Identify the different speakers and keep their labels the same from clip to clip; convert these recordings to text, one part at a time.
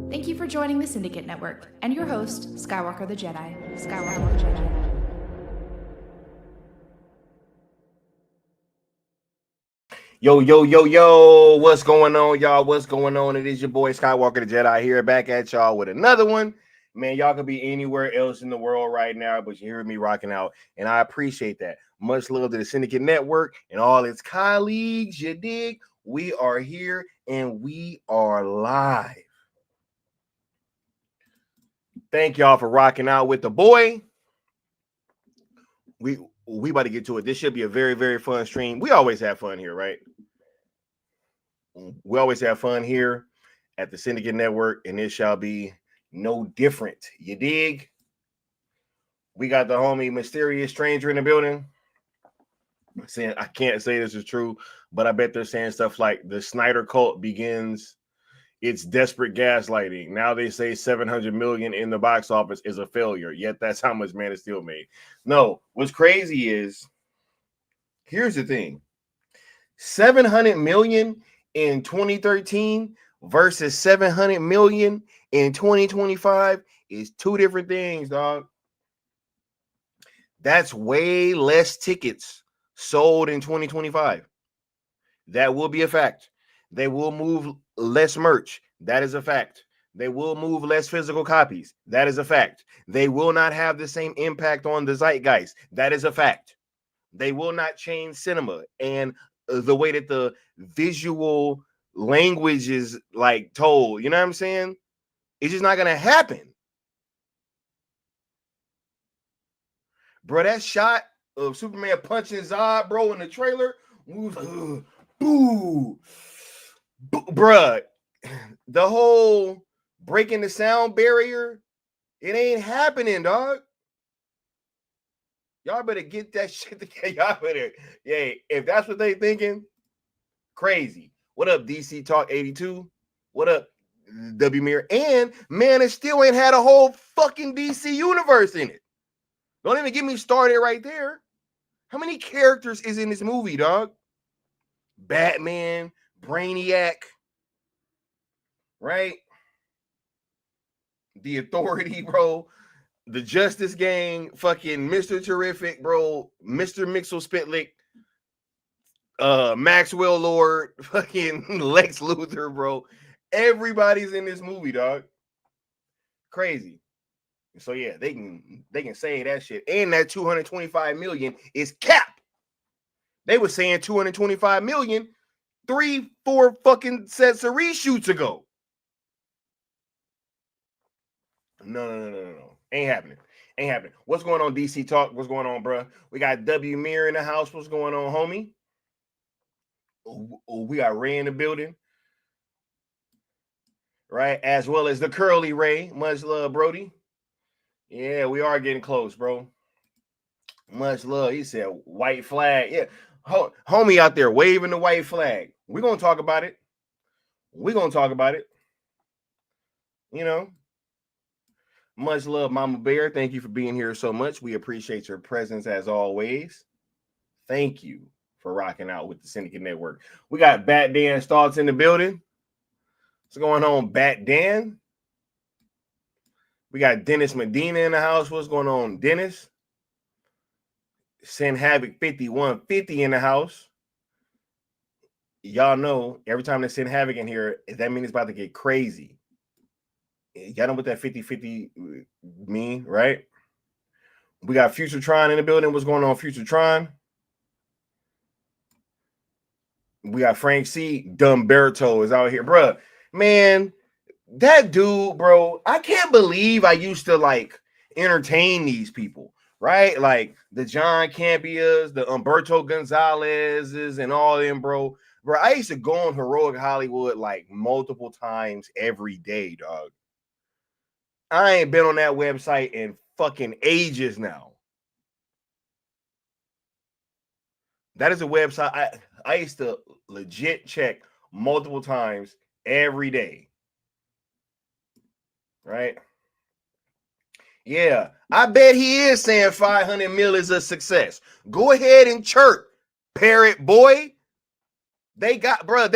Speaker 1: Thank you for joining the Syndicate Network and your host, Skywalker the Jedi. Skywalker the Jedi.
Speaker 2: Yo, what's going on, y'all? What's going on? It is your boy Skywalker the Jedi here, back at y'all with another one. Man, y'all could be anywhere else in the world right now, but you hear me rocking out, and I appreciate that. Much love to the Syndicate Network and all its colleagues. You dig? We are here and we are live. Thank y'all for rocking out with the boy. We about to get to it. This should be a very, very fun stream. We always have fun here, right? We always have fun here at the Syndicate Network, and it shall be no different. You dig? We got the homie Mysterious Stranger in the building. Saying I can't say this is true, but I bet they're saying stuff like the Snyder cult begins its desperate gaslighting. Now they say 700 million in the box office is a failure, yet that's how much Man of Steel made. No, what's crazy is, here's the thing. 700 million in 2013 versus 700 million in 2025 is two different things, dog. That's way less tickets sold in 2025. That will be a fact. They will move less merch. That is a fact. They will move less physical copies. That is a fact. They will not have the same impact on the zeitgeist. That is a fact. They will not change cinema and the way that the visual language is like told. You know what I'm saying? It's just not gonna happen. Bro, that shot of Superman punching Zod, bro, in the trailer, we was like, boo. Bruh, the whole breaking the sound barrier, it ain't happening, dog. Y'all better get that shit together. Y'all better, yeah, if that's what they thinking, crazy. What up, DC Talk 82? What up, W Mirror? And Man, it still ain't had a whole fucking DC universe in it. Don't even get me started right there. How many characters is in this movie, dog? Batman, Brainiac, right? The Authority, bro. The Justice Gang, fucking Mr. Terrific, bro. Mr. Mixel Spitlick, Maxwell Lord, fucking Lex Luthor, bro. Everybody's in this movie, dog. Crazy. So yeah, they can say that shit. And that 225 million is cap. They were saying 225 million 3-4 fucking sets of reshoots ago. No. Ain't happening. Ain't happening. What's going on, DC Talk? What's going on, bro? We got W Mirror in the house. What's going on, homie? We got Ray in the building, right? As well as the Curly Ray. Much love, Brody. Yeah, we are getting close, bro. Much love. He said white flag. Yeah, homie out there waving the white flag. We're gonna talk about it. You know. Much love, Mama Bear. Thank you for being here so much. We appreciate your presence as always. Thank you for rocking out with the Syndicate Network. We got Bat Dan's thoughts in the building. What's going on, Bat Dan? We got Dennis Medina in the house. What's going on, Dennis? Send Havoc 5150 in the house. Y'all know every time they send Havoc in here, that means it's about to get crazy. Y'all know what that 50-50 mean, right? We got Futuretron in the building. What's going on, Futuretron? We got Frank C. Dumberto is out here. Bruh, man, that dude, bro, I can't believe I used to like entertain these people, right? Like the John Campias, the Humberto Gonzalez's, and all them, bro. Bro, I used to go on Heroic Hollywood like multiple times every day, dog. I ain't been on that website in fucking ages now. That is a website I used to legit check multiple times every day. Right? Yeah, I bet he is saying 500 mil is a success. Go ahead and chirp, parrot boy. They got, bro,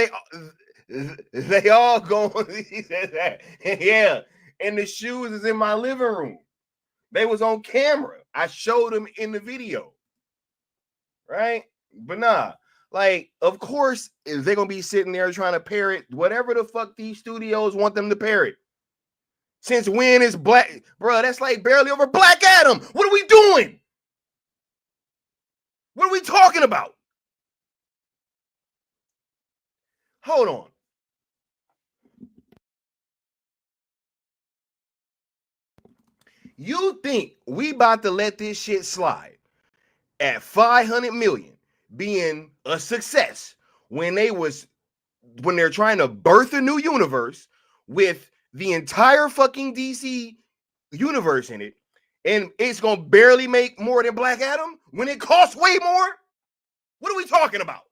Speaker 2: They all going. He said that. Yeah. And the shoes is in my living room. They was on camera. I showed them in the video. Right? But nah. Like, of course, they're gonna be sitting there trying to parrot whatever the fuck these studios want them to parrot. Since when is Black, bro? That's like barely over Black Adam. What are we doing? What are we talking about? Hold on. You think we about to let this shit slide at 500 million being a success when they're trying to birth a new universe with the entire fucking DC universe in it, and it's gonna barely make more than Black Adam when it costs way more? What are we talking about?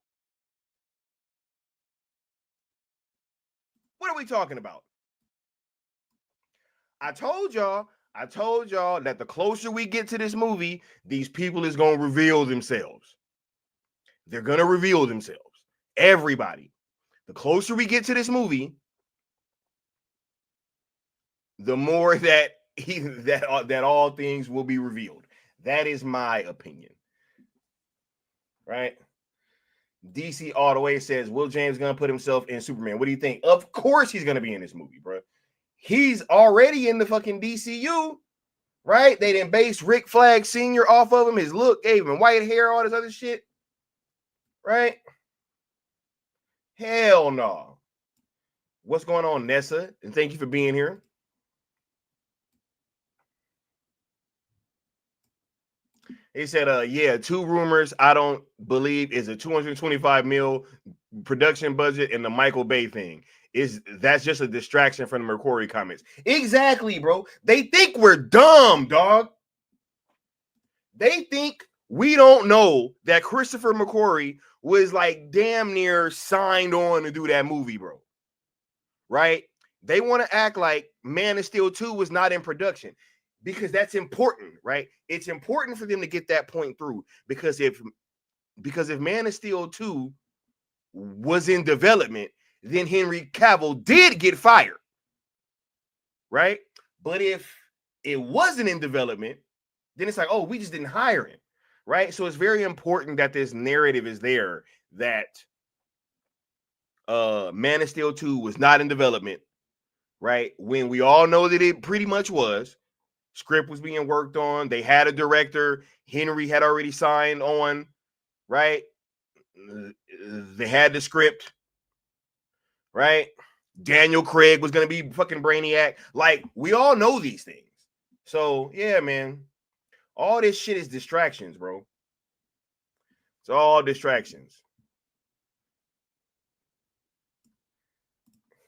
Speaker 2: What are we talking about? I told y'all that the closer we get to this movie, these people is gonna reveal themselves. They're gonna reveal themselves. Everybody. The closer we get to this movie, the more that that all things will be revealed. That is my opinion. Right? DC all the way says, Will James gonna put himself in Superman? What do you think? Of course he's gonna be in this movie, bro. He's already in the fucking DCU, right? They didn't base Rick Flag Sr. off of him. His look gave him white hair, all this other shit, right? Hell no. What's going on, Nessa? And thank you for being here. He said, yeah, two rumors I don't believe is a 225 mil production budget and the Michael Bay thing. That's just a distraction from the McQuarrie comments. Exactly, bro. They think we're dumb, dog. They think we don't know that Christopher McQuarrie was like damn near signed on to do that movie, bro. Right? They want to act like Man of Steel 2 was not in production because that's important, right? It's important for them to get that point through because if Man of Steel 2 was in development, then Henry Cavill did get fired, right? But if it wasn't in development, then it's like, oh, we just didn't hire him, right? So it's very important that this narrative is there that Man of Steel 2 was not in development, right? When we all know that it pretty much was. Script was being worked on. They had a director. Henry had already signed on, right? They had the script, right? Daniel Craig was going to be fucking Brainiac. Like, we all know these things. So, yeah, man. All this shit is distractions, bro. It's all distractions.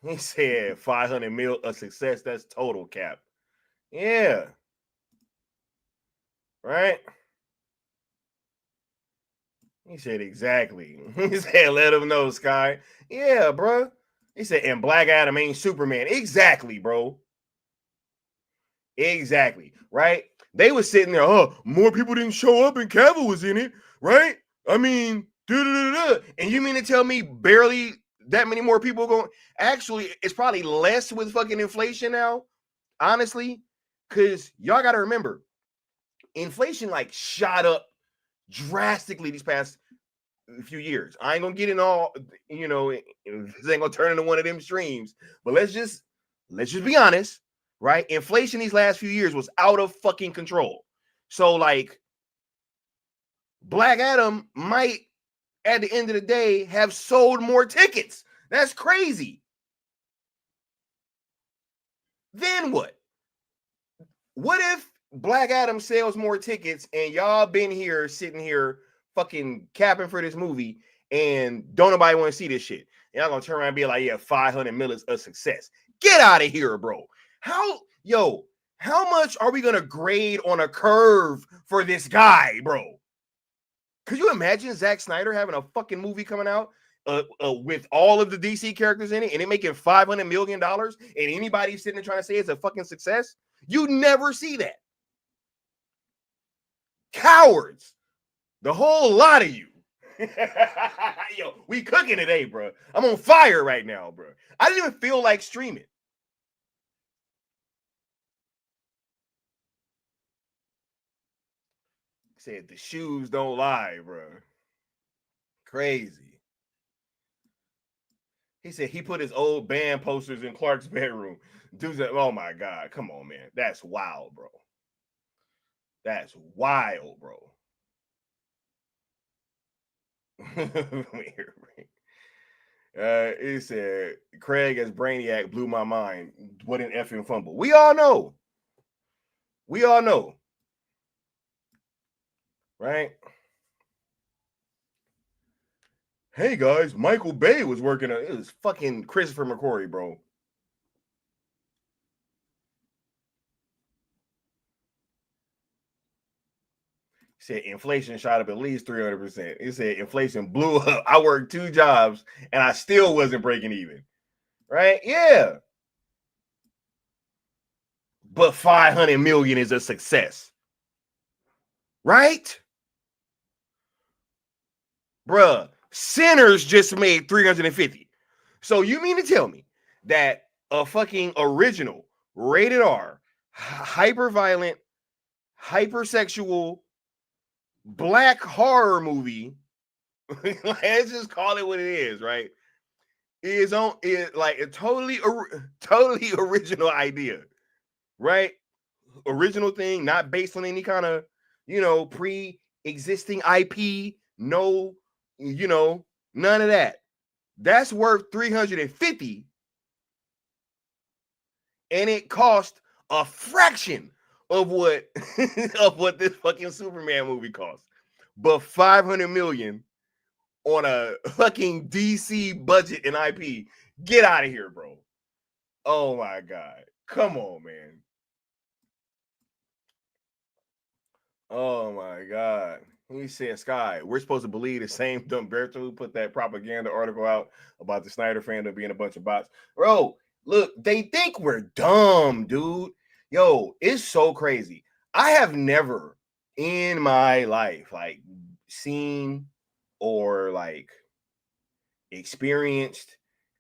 Speaker 2: He said 500 mil a success. That's total cap. Yeah. Right? He said exactly. He said, let him know, Sky. Yeah, bro. He said, and Black Adam ain't Superman. Exactly, bro. Exactly. Right? They were sitting there, oh, more people didn't show up and Cavill was in it, right? I mean, and you mean to tell me barely that many more people going? Actually, it's probably less with fucking inflation now, honestly, because y'all got to remember, inflation like shot up drastically these past few years. I ain't gonna get in all, you know, this ain't gonna turn into one of them streams, but let's just be honest, right? Inflation these last few years was out of fucking control. So like Black Adam might at the end of the day have sold more tickets. That's crazy. Then what? What if Black Adam sells more tickets and y'all been here sitting here fucking capping for this movie and don't nobody want to see this shit? Y'all gonna turn around and be like, yeah, 500 mil is a success. Get out of here, bro. How much are we gonna grade on a curve for this guy, bro? Could you imagine Zack Snyder having a fucking movie coming out with all of the DC characters in it and it making $500 million and anybody sitting there trying to say it's a fucking success? You never see that. Cowards. The whole lot of you. Yo, we cooking today, bro. I'm on fire right now, bro. I didn't even feel like streaming. Said the shoes don't lie, bro. Crazy. He said he put his old band posters in Clark's bedroom. Dude said, oh my God, come on, man. That's wild, bro. That's wild, bro. It said Craig as Brainiac blew my mind. What an effing fumble. We all know. We all know. Right? Hey guys, Michael Bay was working on it. Was fucking Christopher McQuarrie, bro. Said inflation shot up at least 300%. It said inflation blew up. I worked 2 jobs and I still wasn't breaking even. Right? Yeah. But 500 million is a success. Right? Bruh, Sinners just made 350. So you mean to tell me that a fucking original rated R, hyper violent, hypersexual, black horror movie, let's just call it what it is, right? Is on it like a totally original idea, right? Original thing, not based on any kind of, pre-existing IP, no, none of that. That's worth 350 and it cost a fraction of what of what this fucking Superman movie cost. But 500 million on a fucking DC budget and IP. Get out of here, bro. Oh my God. Come on, man. Oh my God. He said, Sky, we're supposed to believe the same Dumberto who put that propaganda article out about the Snyder fandom being a bunch of bots. Bro, look, they think we're dumb, dude. Yo, it's so crazy. I have never in my life seen or experienced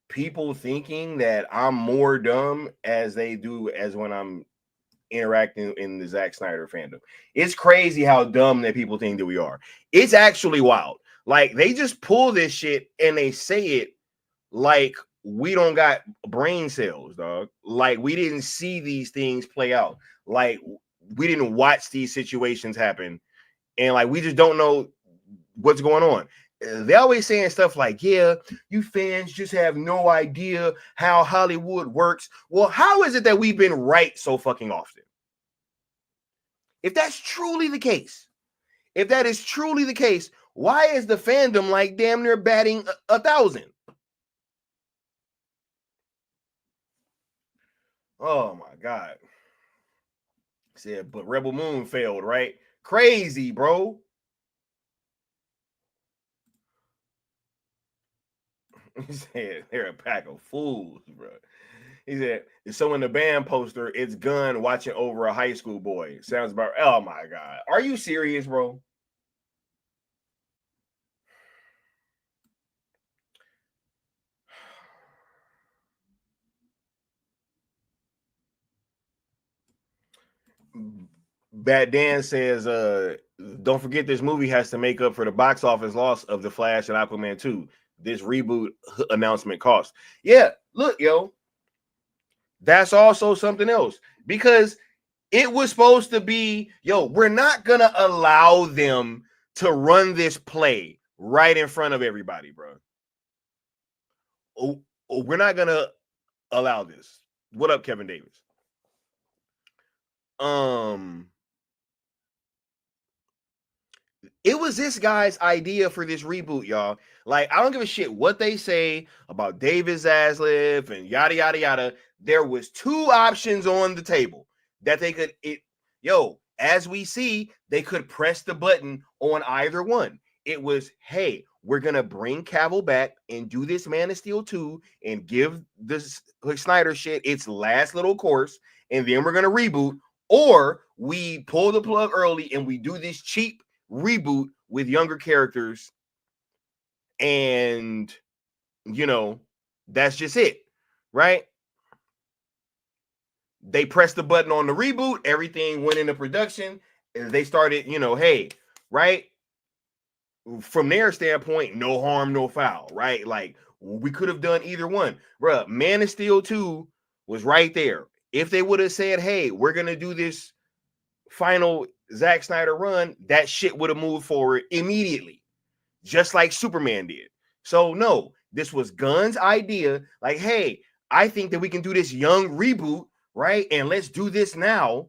Speaker 2: people thinking that I'm more dumb as they do as when I'm interacting in the Zack Snyder fandom. It's crazy how dumb that people think that we are. It's actually wild. Like they just pull this shit and they say it like we don't got brain cells, dog. Like we didn't see these things play out. Like we didn't watch these situations happen, and like we just don't know what's going on. They're always saying stuff like, yeah, you fans just have no idea how Hollywood works. Well, how is it that we've been right so fucking often? If that's truly the case, if that is truly the case, why is the fandom like damn near batting 1,000? Oh my God. Said, but Rebel Moon failed, right? Crazy, bro. He said they're a pack of fools, bro. He said, so in the band poster, it's Gunn watching over a high school boy. Sounds about, oh my God. Are you serious, bro? Bad Dan says, don't forget this movie has to make up for the box office loss of The Flash and Aquaman 2. This reboot announcement cost. Yeah, look, yo, that's also something else because it was supposed to be, yo, we're not gonna allow them to run this play right in front of everybody, bro. We're not gonna allow this. What up, Kevin Davis? It was this guy's idea for this reboot, y'all. Like, I don't give a shit what they say about David Zaslav and yada yada yada. There was 2 options on the table that they could as we see, they could press the button on either one. It was, hey, we're gonna bring Cavill back and do this Man of Steel 2 and give this Snyder shit its last little course, and then we're gonna reboot, or we pull the plug early and we do this cheap reboot with younger characters And, you know, that's just it, right? They pressed the button on the reboot, everything went into production, and they started, hey, right? From their standpoint, no harm, no foul, right? Like, we could have done either one. Bruh, Man of Steel 2 was right there. If they would have said, hey, we're going to do this final Zack Snyder run, that shit would have moved forward immediately, just like Superman did. So, no, this was Gunn's idea. Like, hey, I think that we can do this young reboot, right? And let's do this now.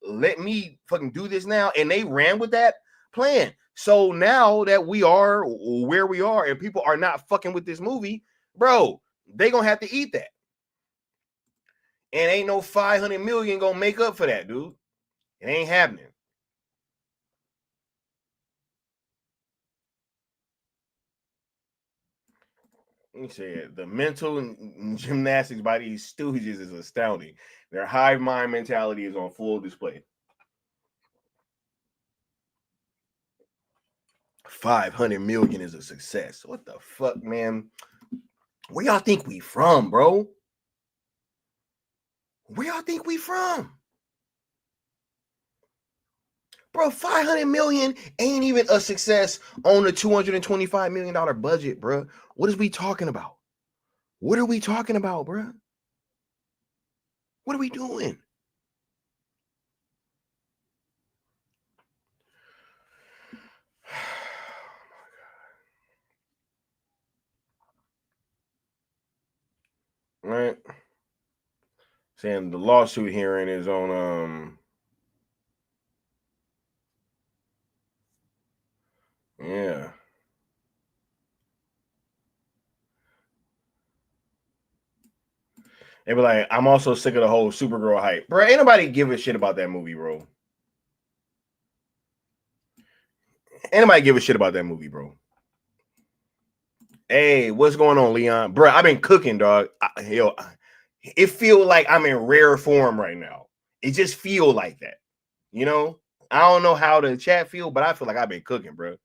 Speaker 2: Let me fucking do this now. And they ran with that plan. So now that we are where we are and people are not fucking with this movie, bro, they gonna have to eat that. And ain't no 500 million gonna make up for that, dude. It ain't happening. Let me say it. The mental gymnastics by these stooges is astounding. Their hive mind mentality is on full display. 500 million is a success. What the fuck, man? Where y'all think we from, bro? Where y'all think we from? Bro, 500 million ain't even a success on a $225 million budget, bro. What is we talking about? What are we talking about, bro? What are we doing? Right? Saying the lawsuit hearing is on yeah. They be like, I'm also sick of the whole Supergirl hype. Bro, ain't nobody give a shit about that movie, bro. Ain't nobody give a shit about that movie, bro. Hey, what's going on, Leon? Bro, I've been cooking, dog. It feel like I'm in rare form right now. It just feel like that. I don't know how the chat feel, but I feel like I've been cooking, bro.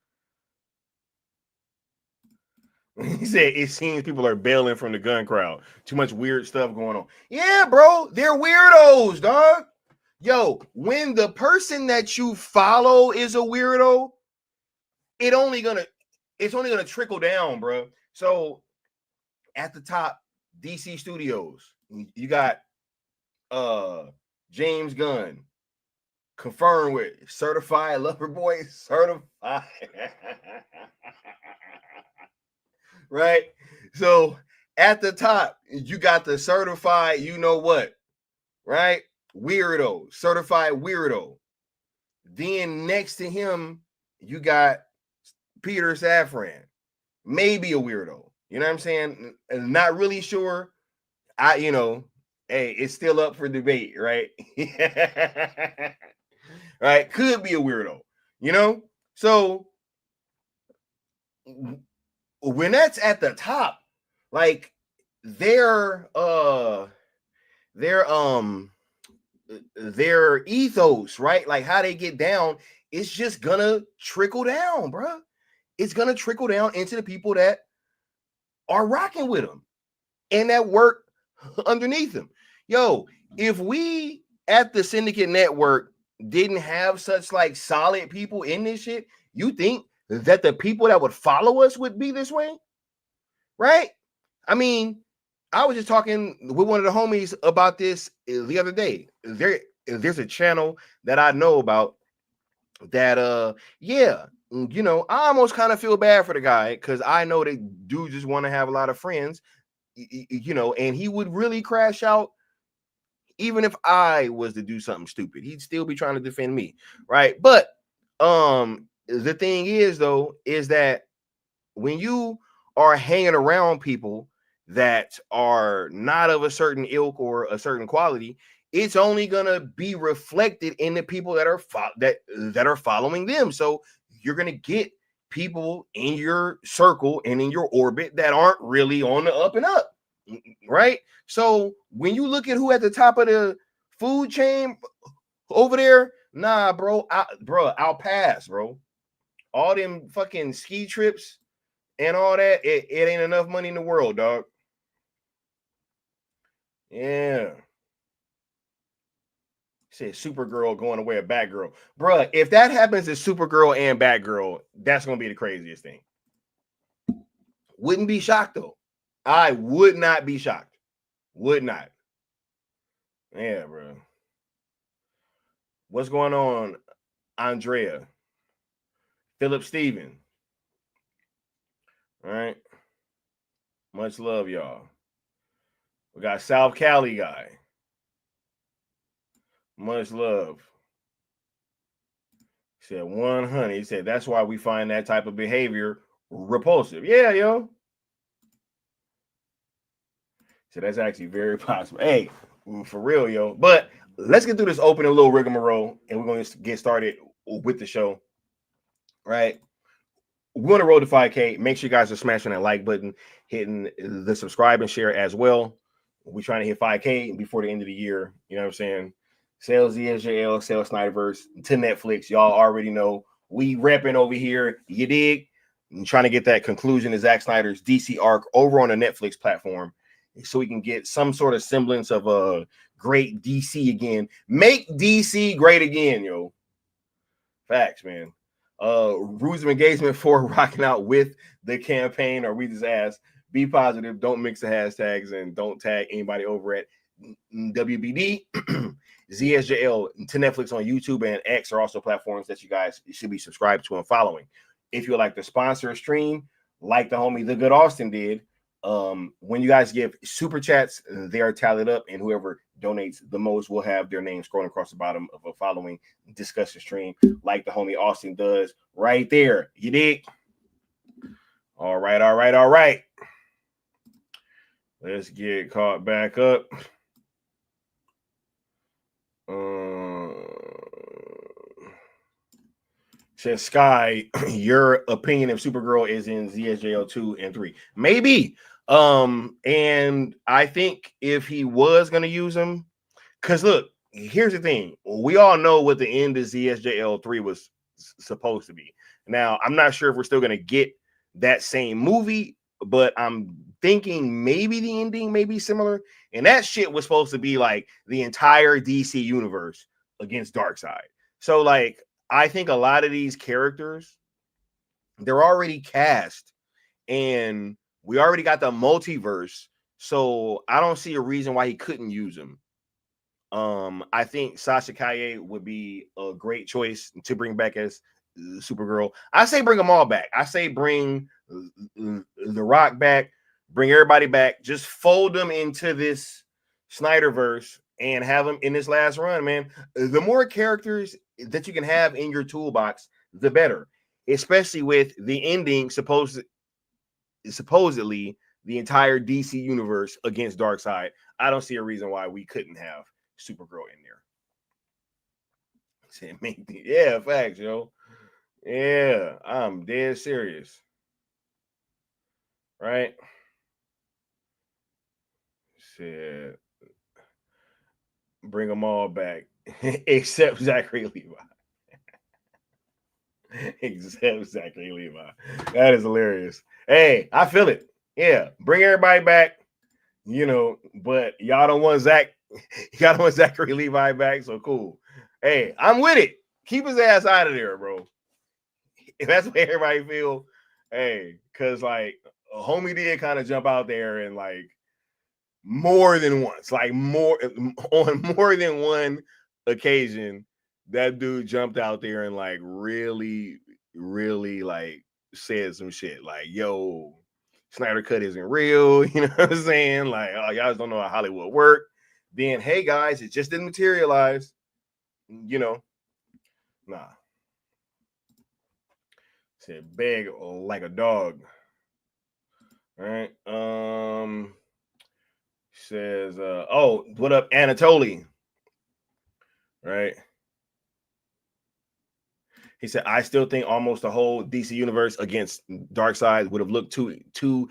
Speaker 2: He said it seems people are bailing from the gun crowd. Too much weird stuff going on. Yeah, bro, they're weirdos, dog. Yo, when the person that you follow is a weirdo, it's only gonna trickle down, bro. So at the top, DC Studios, you got James Gunn, confirmed with certified lover boy, certified. Right? So at the top, you got the certified, you know what, right? Weirdo, certified weirdo. Then next to him, you got Peter Safran, maybe a weirdo. You know what I'm saying? Not really sure. Hey, it's still up for debate, right? Right? Could be a weirdo, So when that's at the top, like their ethos, right? Like how they get down, it's just gonna trickle down, bro. It's gonna trickle down into the people that are rocking with them and that work underneath them. Yo, if we at the Syndicate Network didn't have such like solid people in this shit, you think that the people that would follow us would be this way? Right? I mean, I was just talking with one of the homies about this the other day. There's a channel that I know about that I almost kind of feel bad for the guy because I know that dude just want to have a lot of friends, and he would really crash out even if I was to do something stupid. He'd still be trying to defend me, right? But the thing is though, is that when you are hanging around people that are not of a certain ilk or a certain quality, it's only gonna be reflected in the people that are following them. So you're gonna get people in your circle and in your orbit that aren't really on the up and up, right? So when you look at who at the top of the food chain over there, nah, bro, I'll pass, bro. all them fucking ski trips and all that, it ain't enough money in the world, dog. Yeah. Said Supergirl going away a Batgirl. Bruh, if that happens to Supergirl and Batgirl, that's gonna be the craziest thing. Wouldn't be shocked though. I would not be shocked. Would not. Yeah, bro. What's going on, Andrea? Philip Steven. All right. Much love, y'all. We got South Cali guy. Much love. He said 100. He said that's why we find that type of behavior repulsive. Yeah, yo. So that's actually very possible. Hey, for real, yo. But let's get through this opening little rigmarole, and we're going to get started with the show. Right? We want to roll to 5K. Make sure you guys are smashing that like button, hitting the subscribe and share as well. We're trying to hit 5K before the end of the year. You know what I'm saying? Sales ZSJL, sales Snyderverse to Netflix. Y'all already know we repping over here. You dig? I'm trying to get that conclusion to Zack Snyder's DC arc over on the Netflix platform, so we can get some sort of semblance of a great DC again. Make DC great again, yo. Facts, man. Rules of engagement for rocking out with the campaign, or we just ask, be positive, don't mix the hashtags, and don't tag anybody over at WBD. ZSJL to Netflix on YouTube and X are also platforms that you guys should be subscribed to and following. If you would like to sponsor a stream, like the homie The Good Austin did, when you guys give super chats, they are tallied up, and whoever donates the most will have their name scrolling across the bottom of a following discussion stream, like the homie Austin does right there. You dig? All right. Let's get caught back up. Says Sky, your opinion of Supergirl is in ZSJL 2 and 3. Maybe. And I think if he was going to use him, because look, here's the thing. We all know what the end of ZSJL 3 was supposed to be. Now, I'm not sure if we're still going to get that same movie, but I'm thinking maybe the ending may be similar. And that shit was supposed to be like the entire DC universe against Darkseid. So, like, I think a lot of these characters, they're already cast, and we already got the multiverse. So I don't see a reason why he couldn't use them. I think Sasha Calle would be a great choice to bring back as Supergirl. I say bring them all back. I say bring The Rock back, bring everybody back. Just fold them into this Snyderverse and have them in this last run, man. The more characters that you can have in your toolbox, the better. Especially with the ending supposedly the entire DC universe against Darkseid. I don't see a reason why we couldn't have Supergirl in there. Yeah, facts, yo. Yeah, I'm dead serious. Right? Said, bring them all back except Zachary Levi. Except Zachary Levi. That is hilarious. Hey, I feel it. Yeah, bring everybody back. You know, but y'all don't want Zachary Levi back, so cool. Hey, I'm with it. Keep his ass out of there, bro. If that's what everybody feel, hey, because like a homie did kind of jump out there and like more than once, like on more than one occasion, that dude jumped out there and like really like said some shit like, yo, Snyder Cut isn't real, you know what I'm saying? Like, oh, y'all just don't know how Hollywood work. Then, hey guys, it just didn't materialize. You know, nah. Said beg like a dog. All right. Says, oh, what up, Anatoly? Right. He said, I still think almost the whole DC universe against Darkseid would have looked too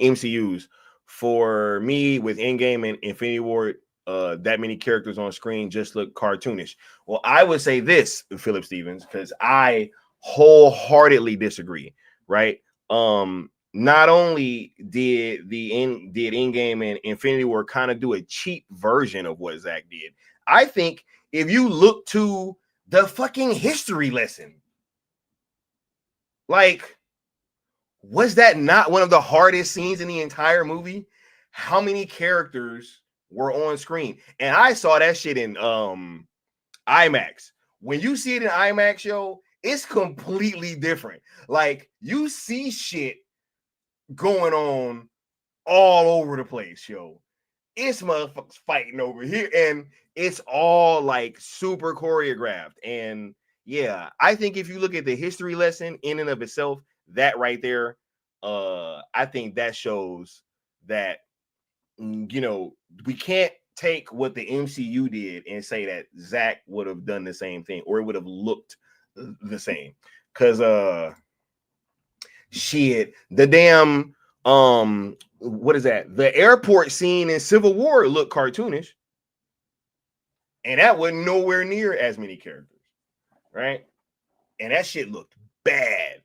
Speaker 2: MCUs. For me, with Endgame and Infinity War, that many characters on screen just look cartoonish. Well, I would say this, Philip Stevens, because I wholeheartedly disagree, right? Not only did Endgame and Infinity War kind of do a cheap version of what Zach did, I think if you look to the fucking history lesson, like, was that not one of the hardest scenes in the entire movie? How many characters were on screen? And I saw that shit in IMAX. When you see it in IMAX, yo, it's completely different. Like, you see shit going on all over the place, yo. It's motherfuckers fighting over here, and it's all like super choreographed. And yeah, I think if you look at the history lesson in and of itself, that right there, I think that shows that we can't take what the MCU did and say that Zach would have done the same thing or it would have looked the same. Cause shit, the damn what is that? The airport scene in Civil War looked cartoonish, and that wasn't nowhere near as many characters, right? And that shit looked bad.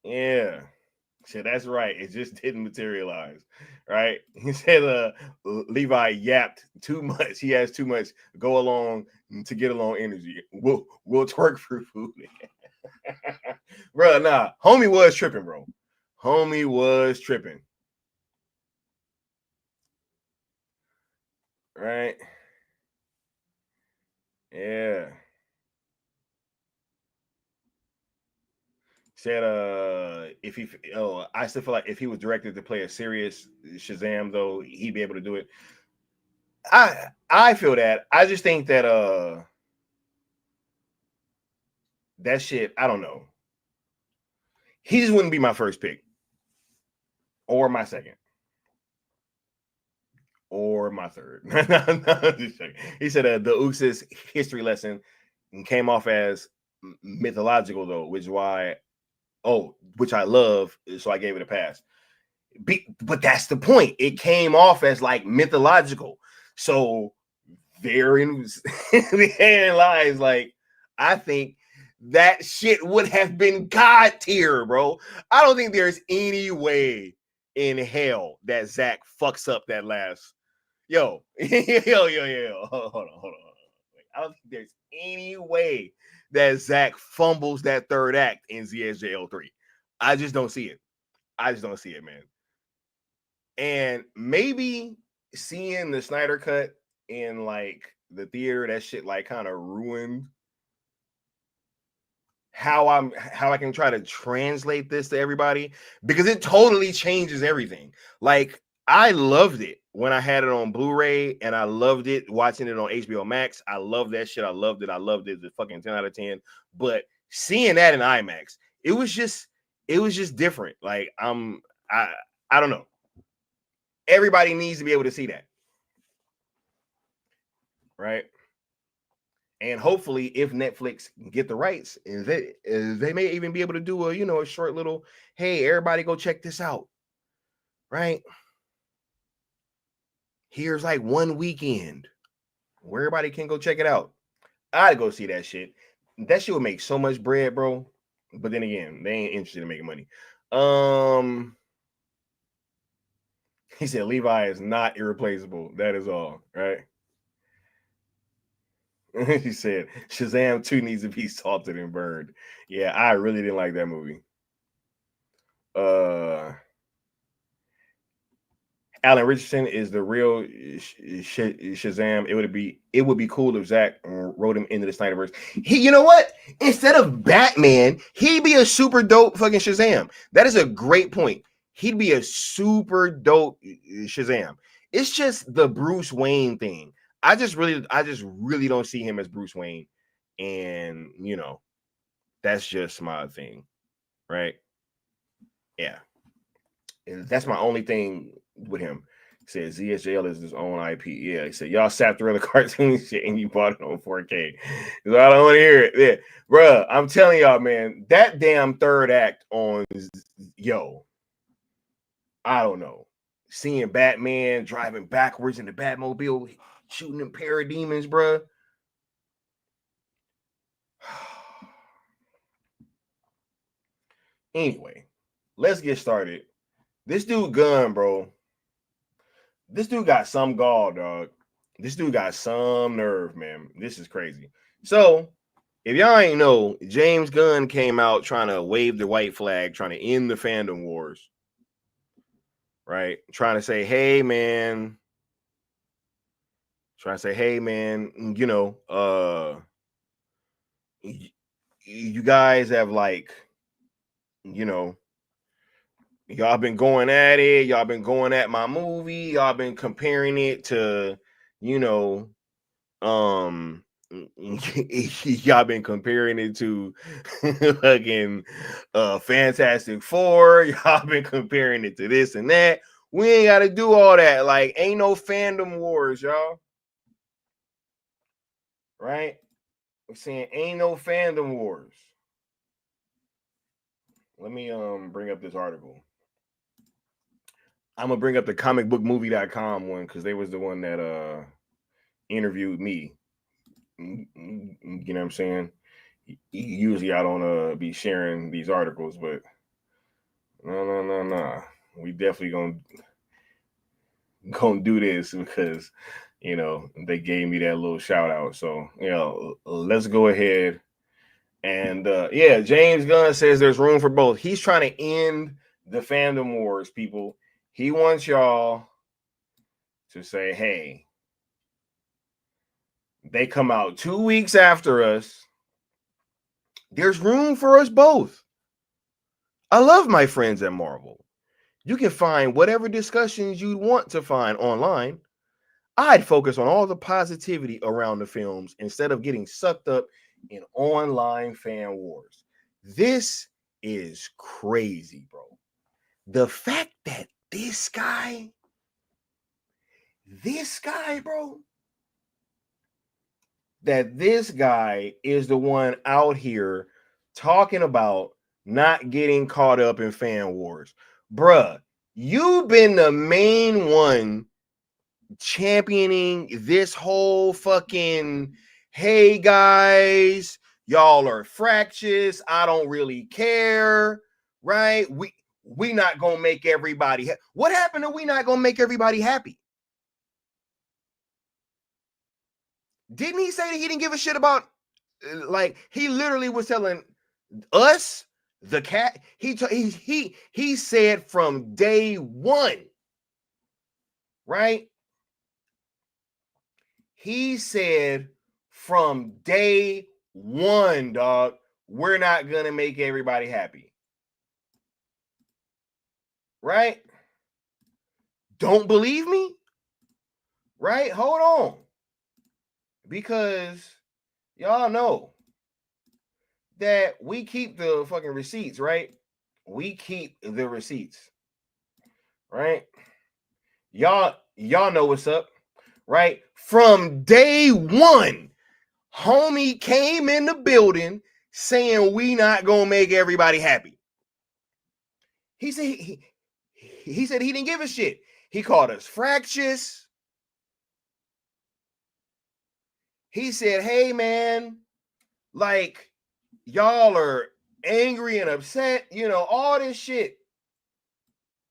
Speaker 2: Yeah. So that's right. It just didn't materialize, right? He said Levi yapped too much. He has too much go along to get along energy. We'll twerk for food. Bro, nah. Homie was tripping, bro. Homie was tripping. Right? Yeah. Said if he I still feel like if he was directed to play a serious Shazam, though, he'd be able to do it. I feel that. I just think that that shit, I don't know. He just wouldn't be my first pick. Or my second. Or my third. He said the Uxas history lesson came off as mythological, though, which is why which I love, so I gave it a pass. But that's the point. It came off as like mythological. So therein lies, like, I think that shit would have been God tier, bro. I don't think there's any way in hell that Zach fucks up that last. Yo. Hold on. I don't think there's any way that Zach fumbles that third act in ZSJL3. I just don't see it. Man. And maybe seeing the Snyder cut in like the theater, that shit like kind of ruined how I can try to translate this to everybody, because it totally changes everything. Like, I loved it when I had it on Blu-ray, and I loved it watching it on HBO Max. I love that shit. I loved it. It's fucking 10 out of 10. But seeing that in IMAX, it was just different. Like, I don't know. Everybody needs to be able to see that. Right? And hopefully, if Netflix get the rights, they may even be able to do a short little, hey, everybody go check this out, right? Here's like one weekend where everybody can go check it out. I'd go see that shit. That shit would make so much bread, bro. But then again, they ain't interested in making money. He said Levi is not irreplaceable. That is all, right? He said Shazam 2 needs to be salted and burned. Yeah, I really didn't like that movie. Alan Richardson is the real Shazam. It would be cool if Zach wrote him into the Snyderverse. You know what? Instead of Batman, he'd be a super dope fucking Shazam. That is a great point. He'd be a super dope Shazam. It's just the Bruce Wayne thing. I just really don't see him as Bruce Wayne, and that's just my thing, right? Yeah, and that's my only thing with him. He said ZSJL is his own IP. Yeah, he said y'all sat through the cartoon shit and you bought it on 4K. So I don't want to hear it. Yeah, bruh, I'm telling y'all, man, that damn third act on I don't know. Seeing Batman driving backwards in the Batmobile, shooting them parademons, bruh. Anyway, let's get started. This dude Gunn, bro. This dude got some gall, dog. This dude got some nerve, man. This is crazy. So, if y'all ain't know, James Gunn came out trying to wave the white flag, trying to end the fandom wars. Right? Trying to say, hey, man. Trying to say, hey, man, you know, you guys have like, you know, y'all been going at it. Y'all been going at my movie. Y'all been comparing it to, you know, y'all been comparing it to fucking Fantastic Four. Y'all been comparing it to this and that. We ain't got to do all that. Like, ain't no fandom wars, y'all. Right? We're saying ain't no fandom wars. Let me bring up this article. I'm gonna bring up the comicbookmovie.com one because they was the one that interviewed me. You know what I'm saying? Usually I don't be sharing these articles, but no. We definitely gonna do this because you know they gave me that little shout out. So you know, let's go ahead and yeah, James Gunn says there's room for both. He's trying to end the fandom wars, people. He wants y'all to say, hey, they come out 2 weeks after us. There's room for us both. I love my friends at Marvel. You can find whatever discussions you want to find online. I'd focus on all the positivity around the films instead of getting sucked up in online fan wars. This is crazy, bro. The fact that this guy, bro, that this guy is the one out here talking about not getting caught up in fan wars. Bruh, you've been the main one championing this whole fucking, hey guys, y'all are fractious. I don't really care, right? We not gonna make everybody what happened to we not gonna make everybody happy? Didn't he say that he didn't give a shit about like he literally was telling us the cat he said from day one, right? He said from day one, dog, we're not gonna make everybody happy, right? Don't believe me, right? Hold on, because y'all know that we keep the fucking receipts, right? We keep the receipts, right? Y'all know what's up, right? From day one, homie came in the building saying we not gonna make everybody happy. He said he said he didn't give a shit. He called us fractious. He said, hey man, like y'all are angry and upset, you know, all this shit.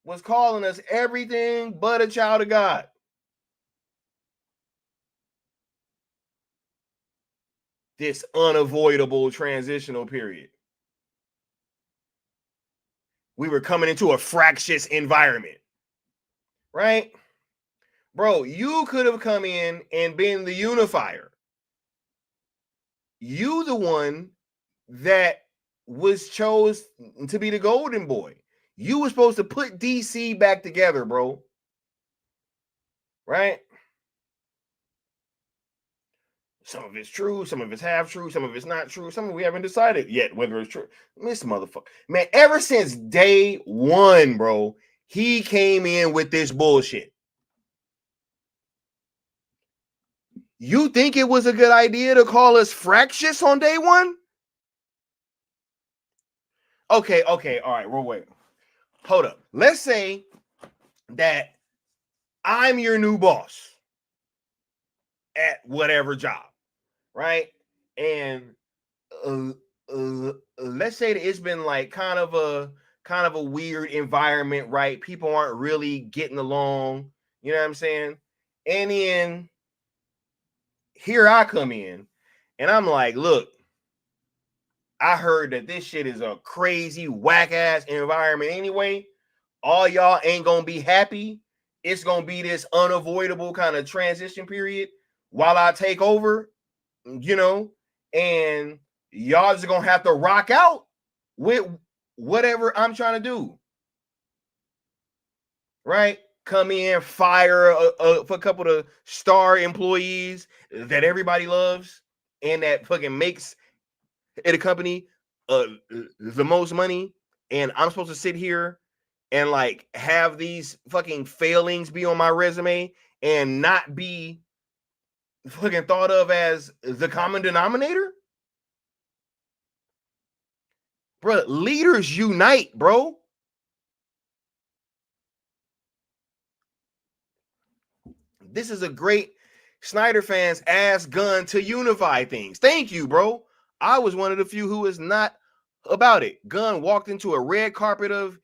Speaker 2: Was calling us everything but a child of God. This unavoidable transitional period. We were coming into a fractious environment, right? Bro, you could have come in and been the unifier. You the one that was chose to be the golden boy. You were supposed to put DC back together, bro. Right? Some of it's true, some of it's half true, some of it's not true, some of we haven't decided yet whether it's true. This motherfucker, man, ever since day one, bro, he came in with this bullshit. You think it was a good idea to call us fractious on day one? Okay, all right, wait. Hold up. Let's say that I'm your new boss at whatever job, right? And let's say that it's been like kind of a weird environment, right? People aren't really getting along, you know what I'm saying? And then here I come in and I'm like, look, I heard that this shit is a crazy whack ass environment anyway. All y'all ain't gonna be happy. It's gonna be this unavoidable kind of transition period while I take over, you know, and y'all just gonna have to rock out with whatever I'm trying to do, right? Come in, fire for a couple of star employees that everybody loves and that fucking makes it a company the most money, and I'm supposed to sit here and like have these fucking failings be on my resume and not be fucking thought of as the common denominator? Bro, leaders unite, bro. This is a great Snyder fans ask Gunn to unify things. Thank you, bro. I was one of the few who was not about it. Gunn walked into a red carpet of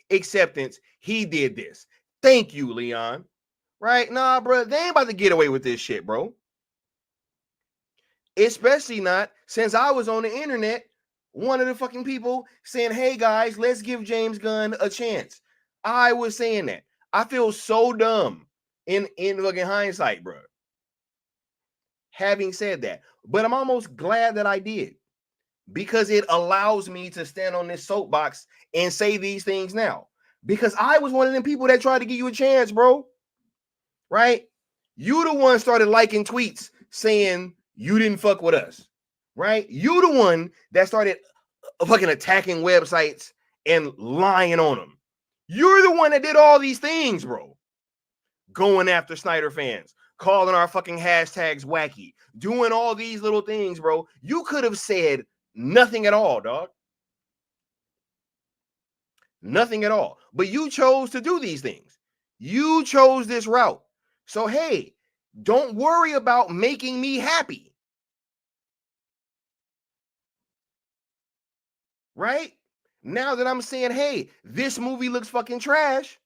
Speaker 2: acceptance. He did this. Thank you, Leon. Right? Nah, bro, they ain't about to get away with this shit, bro. Especially not since I was on the internet, one of the fucking people saying, hey guys, let's give James Gunn a chance. I was saying that. I feel so dumb in fucking hindsight, bro. Having said that, but I'm almost glad that I did because it allows me to stand on this soapbox and say these things now. Because I was one of them people that tried to give you a chance, bro. Right? You the one started liking tweets saying you didn't fuck with us. Right? You the one that started fucking attacking websites and lying on them. You're the one that did all these things, bro. Going after Snyder fans, calling our fucking hashtags wacky, doing all these little things, bro. You could have said nothing at all, dog. Nothing at all. But you chose to do these things. You chose this route. So, hey, don't worry about making me happy. Right? Now that I'm saying, hey, this movie looks fucking trash,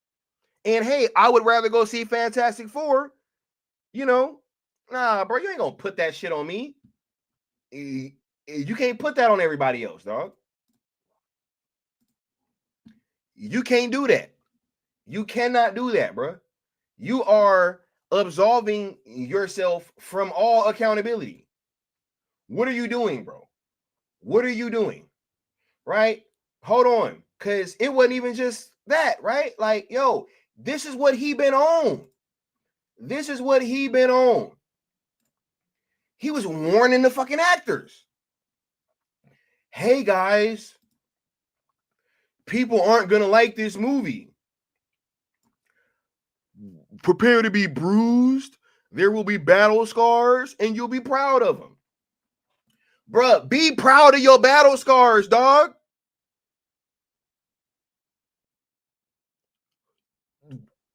Speaker 2: and hey, I would rather go see Fantastic Four, you know, nah, bro, you ain't gonna put that shit on me. You can't put that on everybody else, dog. You can't do that. You cannot do that, bro. You are absolving yourself from all accountability. What are you doing, bro? What are you doing? Right? Hold on. Because it wasn't even just that, right? Like, yo, this is what he been on. This is what he been on. He was warning the fucking actors. Hey, guys, people aren't going to like this movie. Prepare to be bruised. There will be battle scars, and you'll be proud of them. Bruh, be proud of your battle scars, dog.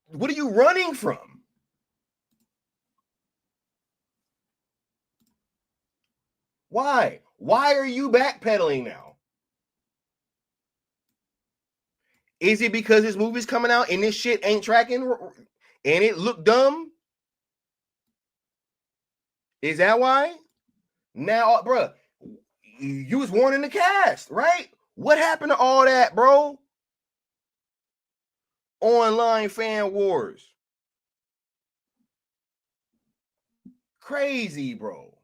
Speaker 2: What are you running from? Why? Why are you backpedaling now? Is it because this movie's coming out and this shit ain't tracking and it looked dumb? Is that why? Now, bruh, you was warning the cast, right? What happened to all that, bro? Online fan wars. Crazy, bro.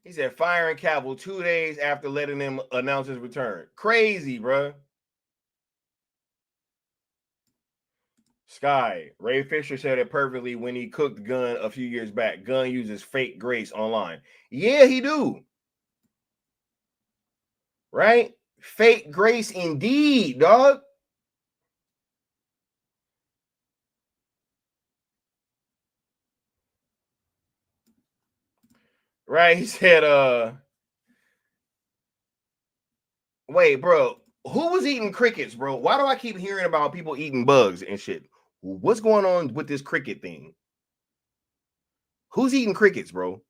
Speaker 2: He said firing Cavill 2 days after letting him announce his return. Crazy, bro. Sky, Ray Fisher said it perfectly when he cooked Gunn a few years back. Gunn uses fake grace online. Yeah, he do. Right? Fake grace indeed, dog. Right? He said, wait, bro, who was eating crickets, bro? Why do I keep hearing about people eating bugs and shit? What's going on with this cricket thing? Who's eating crickets, bro?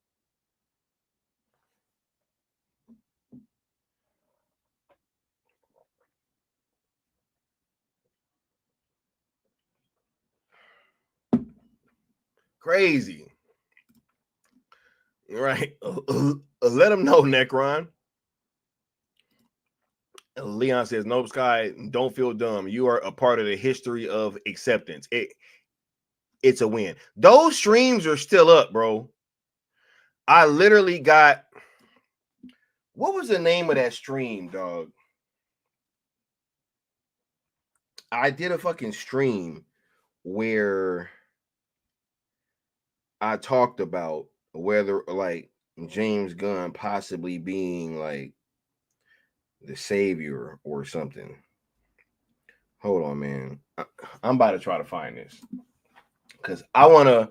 Speaker 2: Crazy. Right. Let them know, Necron. Leon says, nope, Sky, don't feel dumb. You are a part of the history of acceptance. It's a win. Those streams are still up, bro. I literally got, what was the name of that stream, dog? I did a fucking stream where I talked about whether like James Gunn possibly being like the savior or something. Hold on, man. I'm about to try to find this because I wanna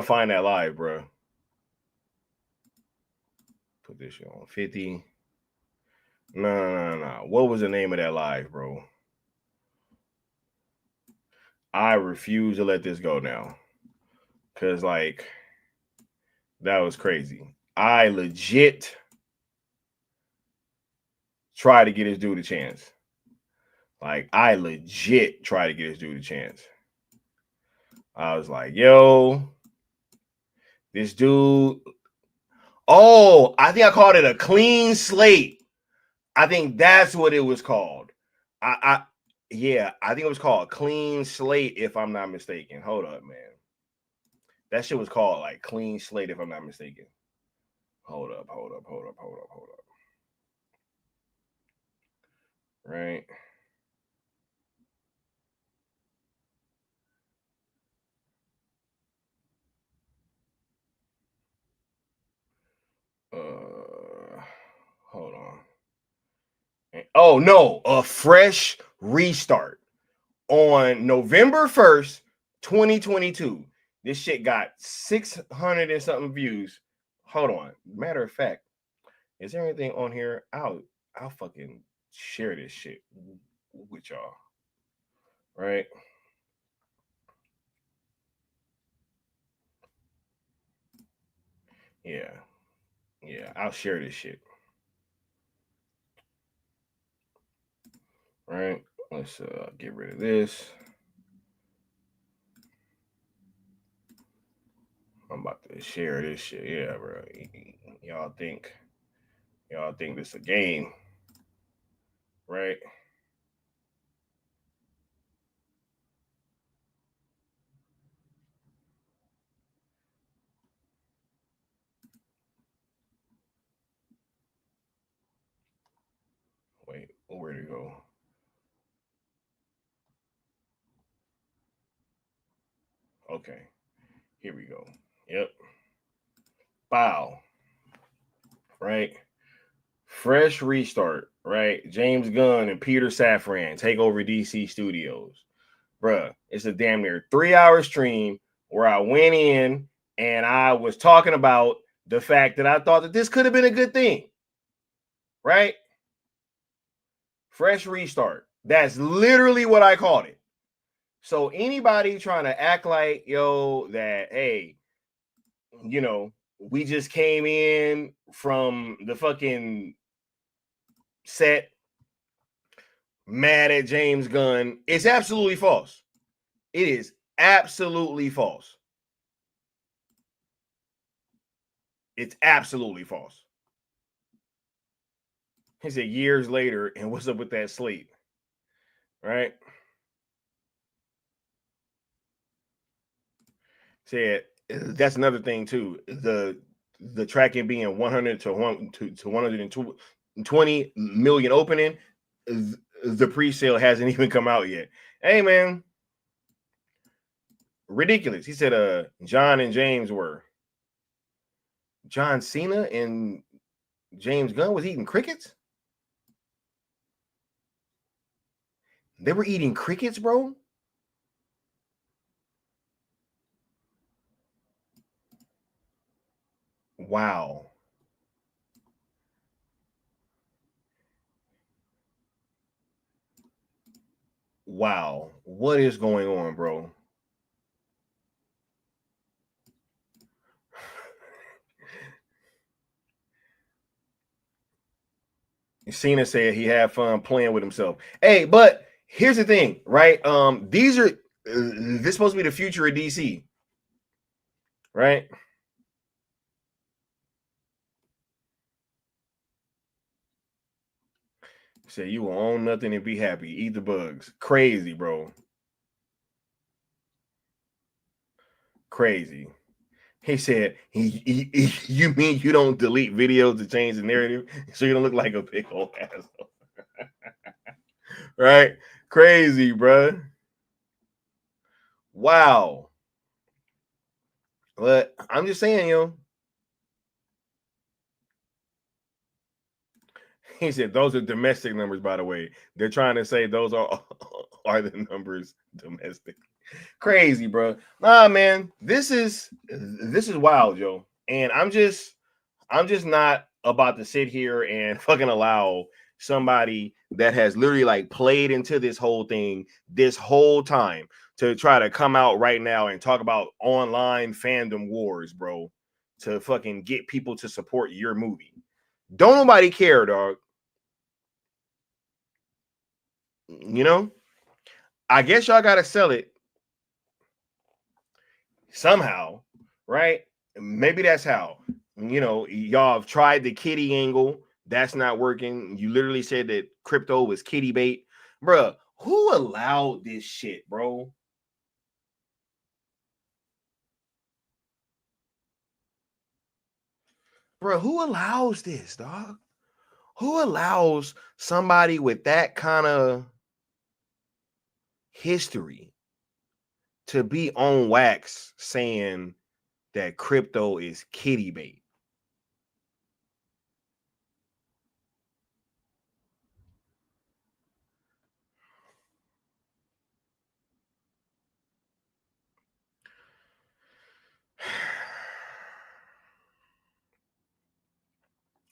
Speaker 2: find that live, bro. Put this shit on 50. No. What was the name of that live, bro? I refuse to let this go now. Cause like that was crazy. I legit try to get this dude a chance. Like I legit try to get this dude a chance. I was like, yo, this dude. Oh, I think I called it a clean slate. I think that's what it was called. Yeah, I think it was called clean slate, if I'm not mistaken. Hold up, man. That shit was called like clean slate, if I'm not mistaken. Hold up. Right. Hold on. Oh no, a fresh restart on November 1st, 2022. This shit got 600 and something views. Hold on. Matter of fact, is there anything on here? I'll fucking share this shit with y'all. Right? Yeah. Yeah, I'll share this shit. Right? Let's get rid of this. I'm about to share this shit. Yeah, bro. Y'all think this a game, right? Wait, where'd it go? Okay, here we go. Yep. Bow. Right? Fresh restart, right? James Gunn and Peter Safran take over DC Studios. Bruh, it's a damn near 3-hour stream where I went in and I was talking about the fact that I thought that this could have been a good thing. Right? Fresh restart. That's literally what I called it. So anybody trying to act like, yo, that, hey, you know, we just came in from the fucking set mad at James Gunn, it's absolutely false. It is absolutely false. It's absolutely false. He said years later, and what's up with that slate? Right? Said that's another thing too. The tracking being 100 to 120 million opening. The pre-sale hasn't even come out yet. Hey man, ridiculous. He said John and James were John Cena and James Gunn was eating crickets. They were eating crickets, bro. Wow. Wow. What is going on, bro? Cena said he had fun playing with himself. Hey, but here's the thing, right? These are this is supposed to be the future of DC. right? Say you will own nothing and be happy. Eat the bugs. Crazy, bro. Crazy. He said, you mean you don't delete videos to change the narrative so you don't look like a big old asshole? Right? Crazy, bro. Wow. But I'm just saying, he said those are domestic numbers, by the way. They're trying to say those are the numbers domestic. Crazy, bro. Nah, man. This is wild, yo. And I'm just not about to sit here and fucking allow somebody that has literally like played into this whole thing this whole time to try to come out right now and talk about online fandom wars, bro, to fucking get people to support your movie. Don't nobody care, dog. You know, I guess y'all gotta sell it somehow, right? Maybe that's how. Y'all have tried the kitty angle. That's not working. You literally said that crypto was kitty bait. Bruh, who allowed this shit, bro? Bruh, who allows this, dog? Who allows somebody with that kind of history to be on wax saying that crypto is kitty bait?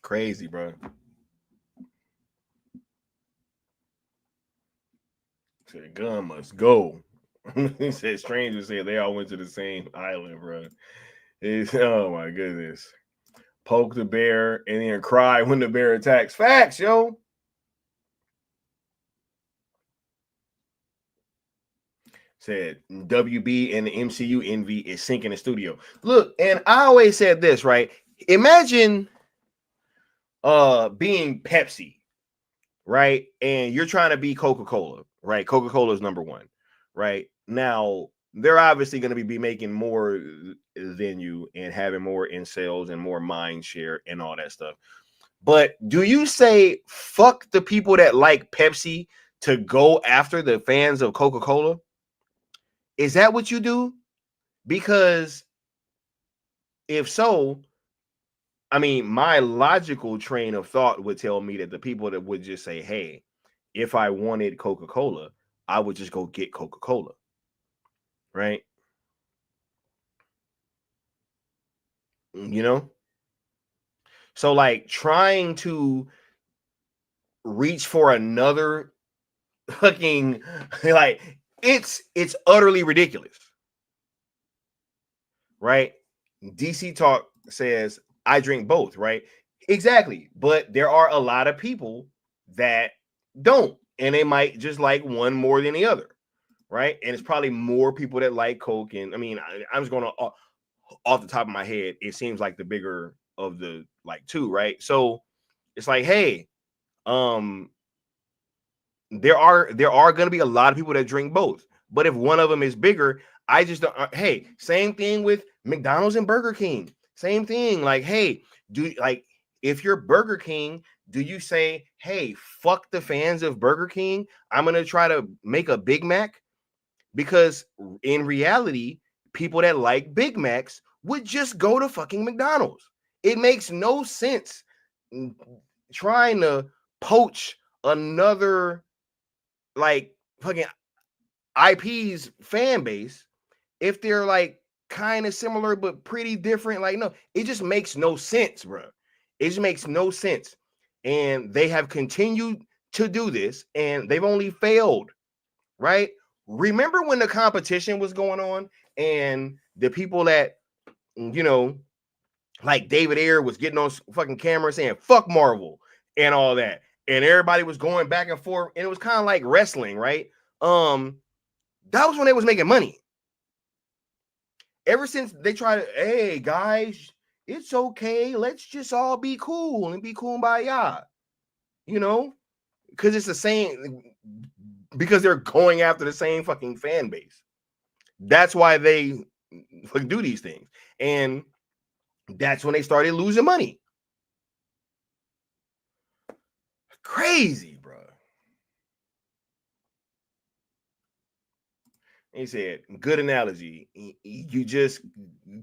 Speaker 2: Crazy, bro. Said Gunn must go. He said strangers said they all went to the same island, bro. Oh my goodness. Poke the bear and then cry when the bear attacks. Facts, yo. Said WB and the MCU envy is sinking the studio. Look, and I always said this, right? Imagine being Pepsi, right? And you're trying to be Coca-Cola, right? Coca-Cola is number one, right? Now, they're obviously going to be making more than you and having more in sales and more mind share and all that stuff. But do you say fuck the people that like Pepsi to go after the fans of Coca-Cola? Is that what you do? Because if so, I mean, my logical train of thought would tell me that the people that would just say, hey, if I wanted Coca-Cola, I would just go get Coca-Cola. Right? You know? So like trying to reach for another fucking like it's utterly ridiculous. Right? DC Talk says I drink both, right? Exactly. But there are a lot of people that don't, and they might just like one more than the other, right? And it's probably more people that like Coke. And I mean, I'm just going to off the top of my head, it seems like the bigger of the like two, right? So it's like, hey, um, there are going to be a lot of people that drink both, but if one of them is bigger, I just don't. Hey, same thing with McDonald's and Burger King. Same thing. Like, hey, do like if you're Burger King, do you say, hey, fuck the fans of Burger King? I'm gonna try to make a Big Mac? Because in reality, people that like Big Macs would just go to fucking McDonald's. It makes no sense trying to poach another like fucking IP's fan base if they're like kind of similar but pretty different. Like, no, it just makes no sense, bro. It just makes no sense. And they have continued to do this and they've only failed, right? Remember when the competition was going on and the people that, you know, like David Ayer was getting on fucking camera saying fuck Marvel and all that. And everybody was going back and forth and it was kind of like wrestling, right? That was when they was making money. ever since they try to, hey guys, it's okay, let's just all be cool and be kumbaya, you know, because it's the same, because they're going after the same fucking fan base. That's why they do these things, and that's when they started losing money. Crazy, bro. He said, good analogy. You just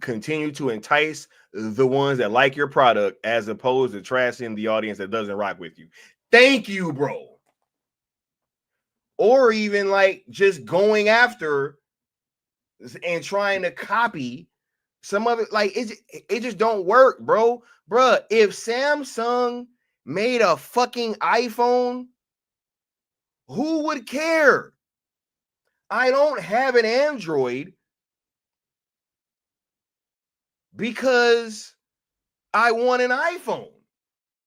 Speaker 2: continue to entice the ones that like your product as opposed to trashing the audience that doesn't rock with you. Thank you, bro. Or even like just going after and trying to copy some other, like it just don't work, bro. Bruh, if Samsung made a fucking iPhone, who would care? I don't have an Android because I want an iPhone.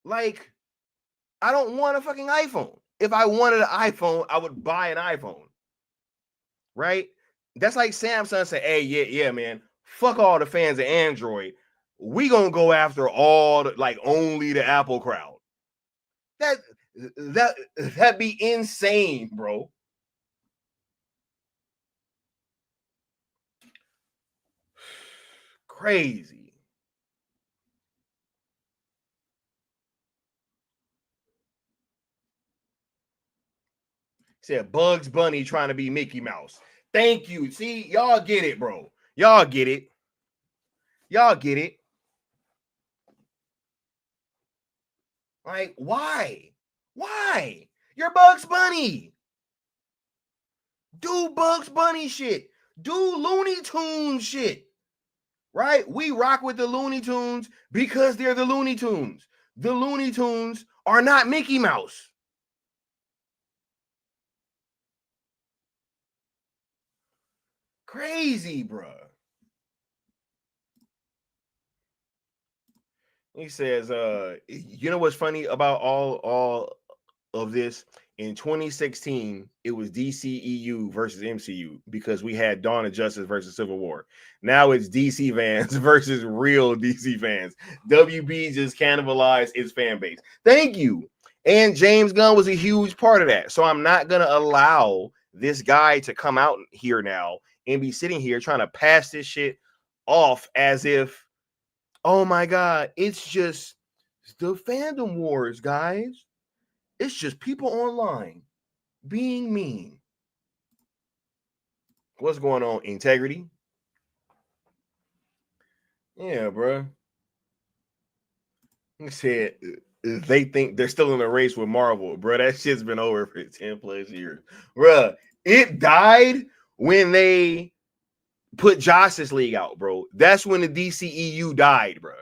Speaker 2: Like, I don't want a fucking iPhone. If I wanted an iPhone, I would buy an iPhone. Right? That's like Samsung say, hey, yeah, man, fuck all the fans of Android. We gonna go after all the, like, only the Apple crowd. That'd be insane, bro. Crazy. Said Bugs Bunny trying to be Mickey Mouse. Thank you. See, y'all get it, bro. Y'all get it. Y'all get it. Like, why? Why? You're Bugs Bunny. Do Bugs Bunny shit. Do Looney Tunes shit. Right? We rock with the Looney Tunes because they're the Looney Tunes. The Looney Tunes are not Mickey Mouse. Crazy, bro. He says, you know what's funny about all of this? In 2016, it was DCEU versus MCU because we had Dawn of Justice versus Civil War. Now it's DC fans versus real DC fans. WB just cannibalized its fan base. Thank you. And James Gunn was a huge part of that. So I'm not going to allow this guy to come out here now and be sitting here trying to pass this shit off as if, oh my God, it's just the fandom wars, guys. It's just people online being mean. What's going on? Integrity? Yeah, bro. He said they think they're still in a race with Marvel, bro. That shit's been over for 10 plus years, bro. It died when they put Justice League out, bro. That's when the DCEU died, bro.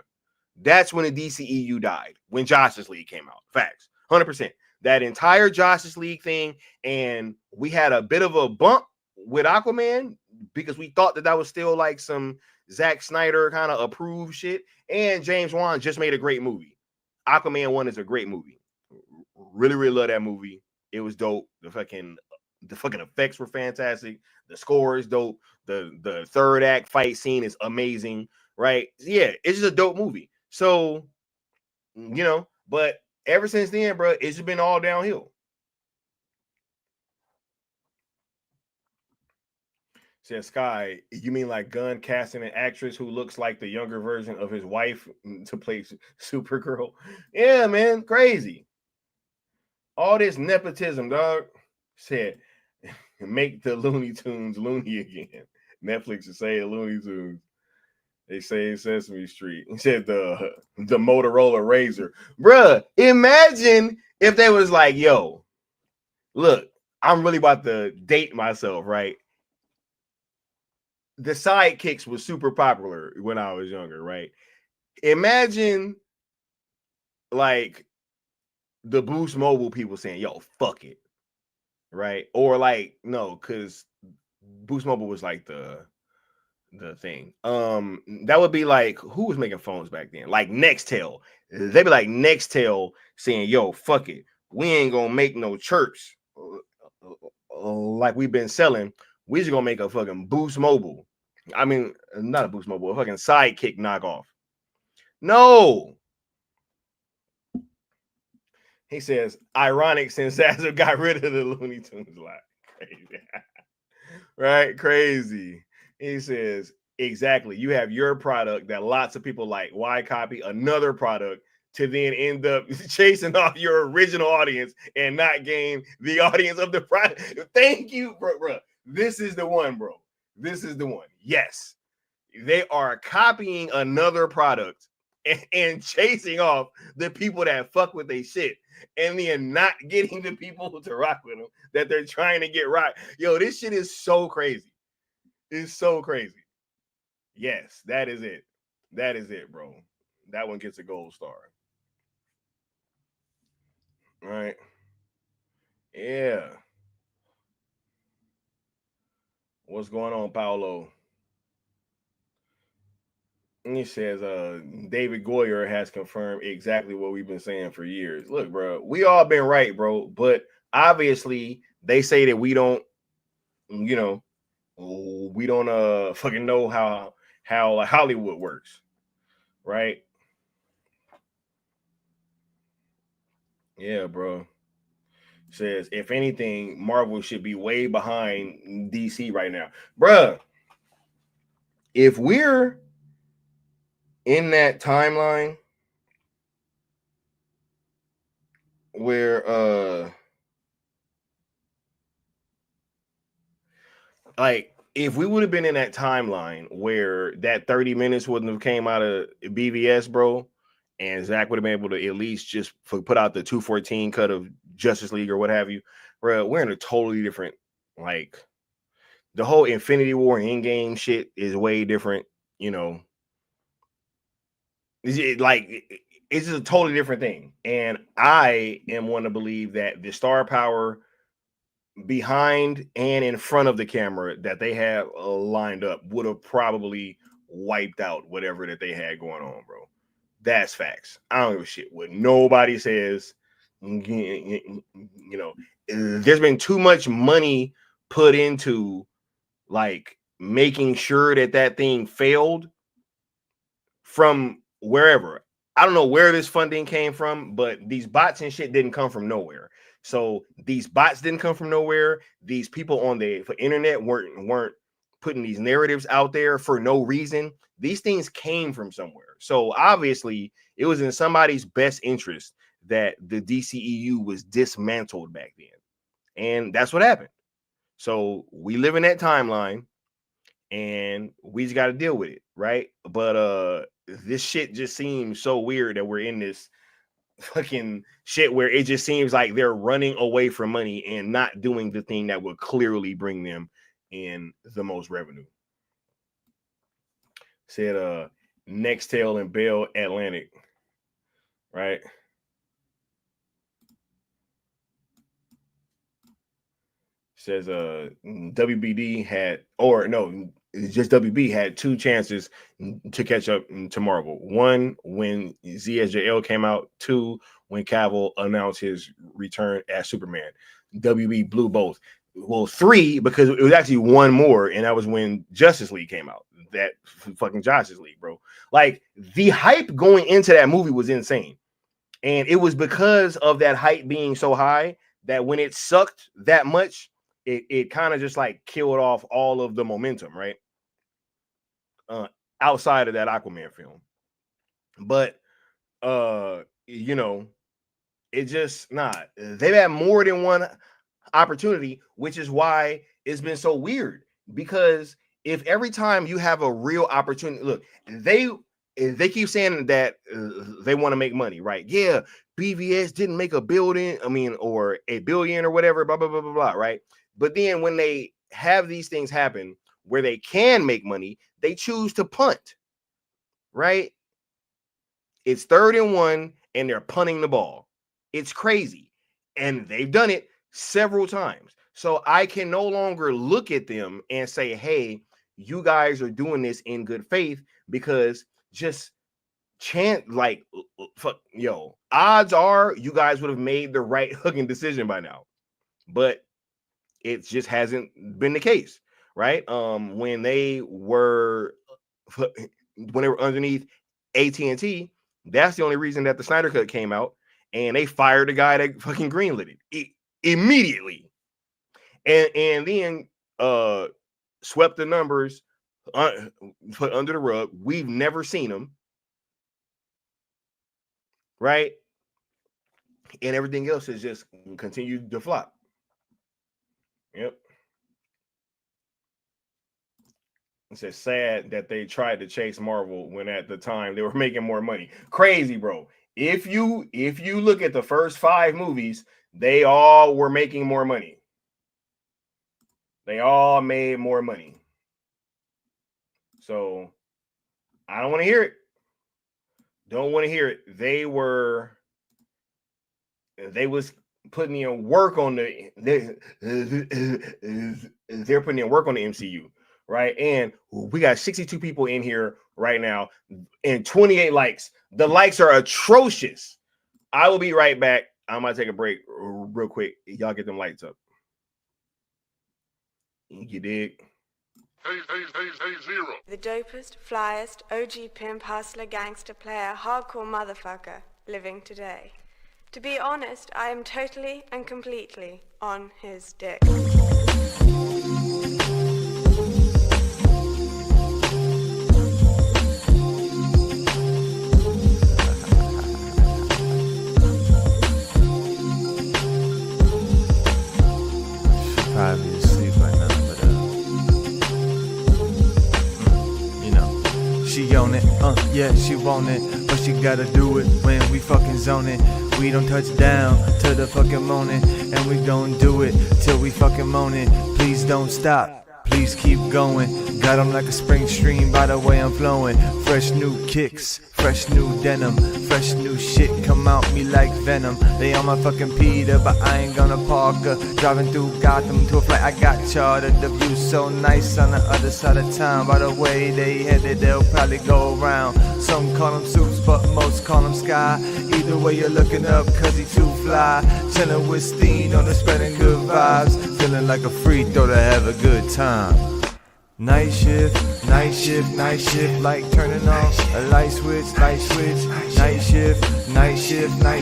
Speaker 2: That's when the DCEU died, when Justice League came out. Facts. 100%. That entire Justice League thing, and we had a bit of a bump with Aquaman because we thought that was still like some Zack Snyder kind of approved shit. And James Wan just made a great movie. Aquaman 1 is a great movie. Really, really love that movie. It was dope. The fucking effects were fantastic. The score is dope. The third act fight scene is amazing. Right? Yeah, it's just a dope movie. So, you know, but ever since then, bro, it's just been all downhill. Says Sky, you mean like Gunn casting an actress who looks like the younger version of his wife to play Supergirl? Yeah, man, crazy. All this nepotism, dog. Said, make the Looney Tunes loony again. Netflix is saying Looney Tunes. They say Sesame Street. He said the Motorola Razor. Bruh, imagine if they was like, yo, look, I'm really about to date myself, right? The sidekicks was super popular when I was younger, right? Imagine like the Boost Mobile people saying, yo, fuck it. Right? Or like, no, because Boost Mobile was like the thing. That would be like, who was making phones back then? Like Nextel. They'd be like Nextel saying, yo, fuck it. We ain't gonna make no chirps like we've been selling. We just gonna make a fucking Boost Mobile. I mean, not a Boost Mobile, a fucking Sidekick knockoff. No. He says, ironic since Sazzo got rid of the Looney Tunes lot. Crazy. Right? Crazy. He says, exactly. You have your product that lots of people like. Why copy another product to then end up chasing off your original audience and not gain the audience of the product? Thank you, bro. This is the one, bro. This is the one. Yes. They are copying another product and chasing off the people that fuck with their shit, and then not getting the people to rock with them that they're trying to get right. Yo, this shit is so crazy. It's so crazy. Yes, that is it. That is it, bro. That one gets a gold star. All right. Yeah. What's going on, Paolo? And he says, David Goyer has confirmed exactly what we've been saying for years. Look, bro, we all been right, bro. But obviously, they say that we don't, you know, we don't fucking know how Hollywood works, right? Yeah, bro. Says, if anything, Marvel should be way behind DC right now. Bruh, if we're in that timeline where like if we would have been in that timeline where that 30 minutes wouldn't have came out of BVS, bro, and Zach would have been able to at least just put out the 214 cut of Justice League or what have you, bro, we're in a totally different, like, the whole Infinity War Endgame shit is way different, you know. It's just a totally different thing. And I am one to believe that the star power behind and in front of the camera that they have lined up would have probably wiped out whatever that they had going on, bro. That's facts. I don't give a shit what nobody says. You know, there's been too much money put into like making sure that that thing failed from wherever. I don't know where this funding came from, but these bots and shit didn't come from nowhere. So these bots didn't come from nowhere. These people on the internet weren't putting these narratives out there for no reason. These things came from somewhere. So obviously, it was in somebody's best interest that the DCEU was dismantled back then. And that's what happened. So we live in that timeline and we just got to deal with it, right? But this shit just seems so weird that we're in this fucking shit where it just seems like they're running away from money and not doing the thing that would clearly bring them in the most revenue. Said Nextel and Bell Atlantic, right? Says WBD had, or no, just WB had two chances to catch up to Marvel. One, when ZSJL came out. Two, when Cavill announced his return as Superman. WB blew both. Well, three, because it was actually one more, and that was when Justice League came out. That fucking Justice League, bro. Like, the hype going into that movie was insane. And it was because of that hype being so high that when it sucked that much, it kind of just like killed off all of the momentum, right? Outside of that Aquaman film. But you know, it just not. They've had more than one opportunity, which is why it's been so weird. Because if every time you have a real opportunity, look, they keep saying that they want to make money, right? Yeah, BVS didn't make a billion, or a billion or whatever, blah blah blah blah blah, right? But then when they have these things happen where they can make money, they choose to punt, right? It's 3rd and 1 and they're punting the ball. It's crazy. And they've done it several times. So I can no longer look at them and say, hey, you guys are doing this in good faith, because just fuck, yo, odds are you guys would have made the right hooking decision by now. But it just hasn't been the case, right? When they were underneath AT&T, that's the only reason that the Snyder Cut came out, and they fired the guy that fucking greenlit it immediately, and then swept the numbers put under the rug. We've never seen them, right? And everything else has just continued to flop. Yep. It's just sad that they tried to chase Marvel when at the time they were making more money. Crazy, bro. If you look at the first 5 movies, they all were making more money. They all made more money. So I don't want to hear it. Don't want to hear it. They was putting in work on they're putting in work on the MCU, right? And we got 62 people in here right now and 28 likes. The likes are atrocious. I will be right back. I'm gonna take a break real quick. Y'all get them lights up. You dig?
Speaker 3: Hey, zero.
Speaker 4: The dopest, flyest, OG pimp, hustler, gangster, player, hardcore motherfucker living today. To be honest, I am totally and completely on his dick.
Speaker 5: Probably asleep right now, but you know, she on it, yeah, she want it, but she gotta do it when we fucking zone it. We don't touch down till the fucking morning, and we gon' do it till we fucking moan it. Please don't stop, please keep going. Got 'em like a spring stream by the way I'm flowing. Fresh new kicks, fresh new denim, fresh new shit come out me like venom. They on my fucking Peter, but I ain't gonna park her. Driving through Gotham to a flight I got chartered. The view so nice on the other side of town. By the way they headed, they'll probably go around. Some call them suits, but most call them sky. Either way you're looking up, cause he too fly. Chillin' with Steen on the spreading good vibes. Feeling like a freak, though to have a good time. Night shift, night shift, night shift, like turning off a light switch, night shift, night shift, night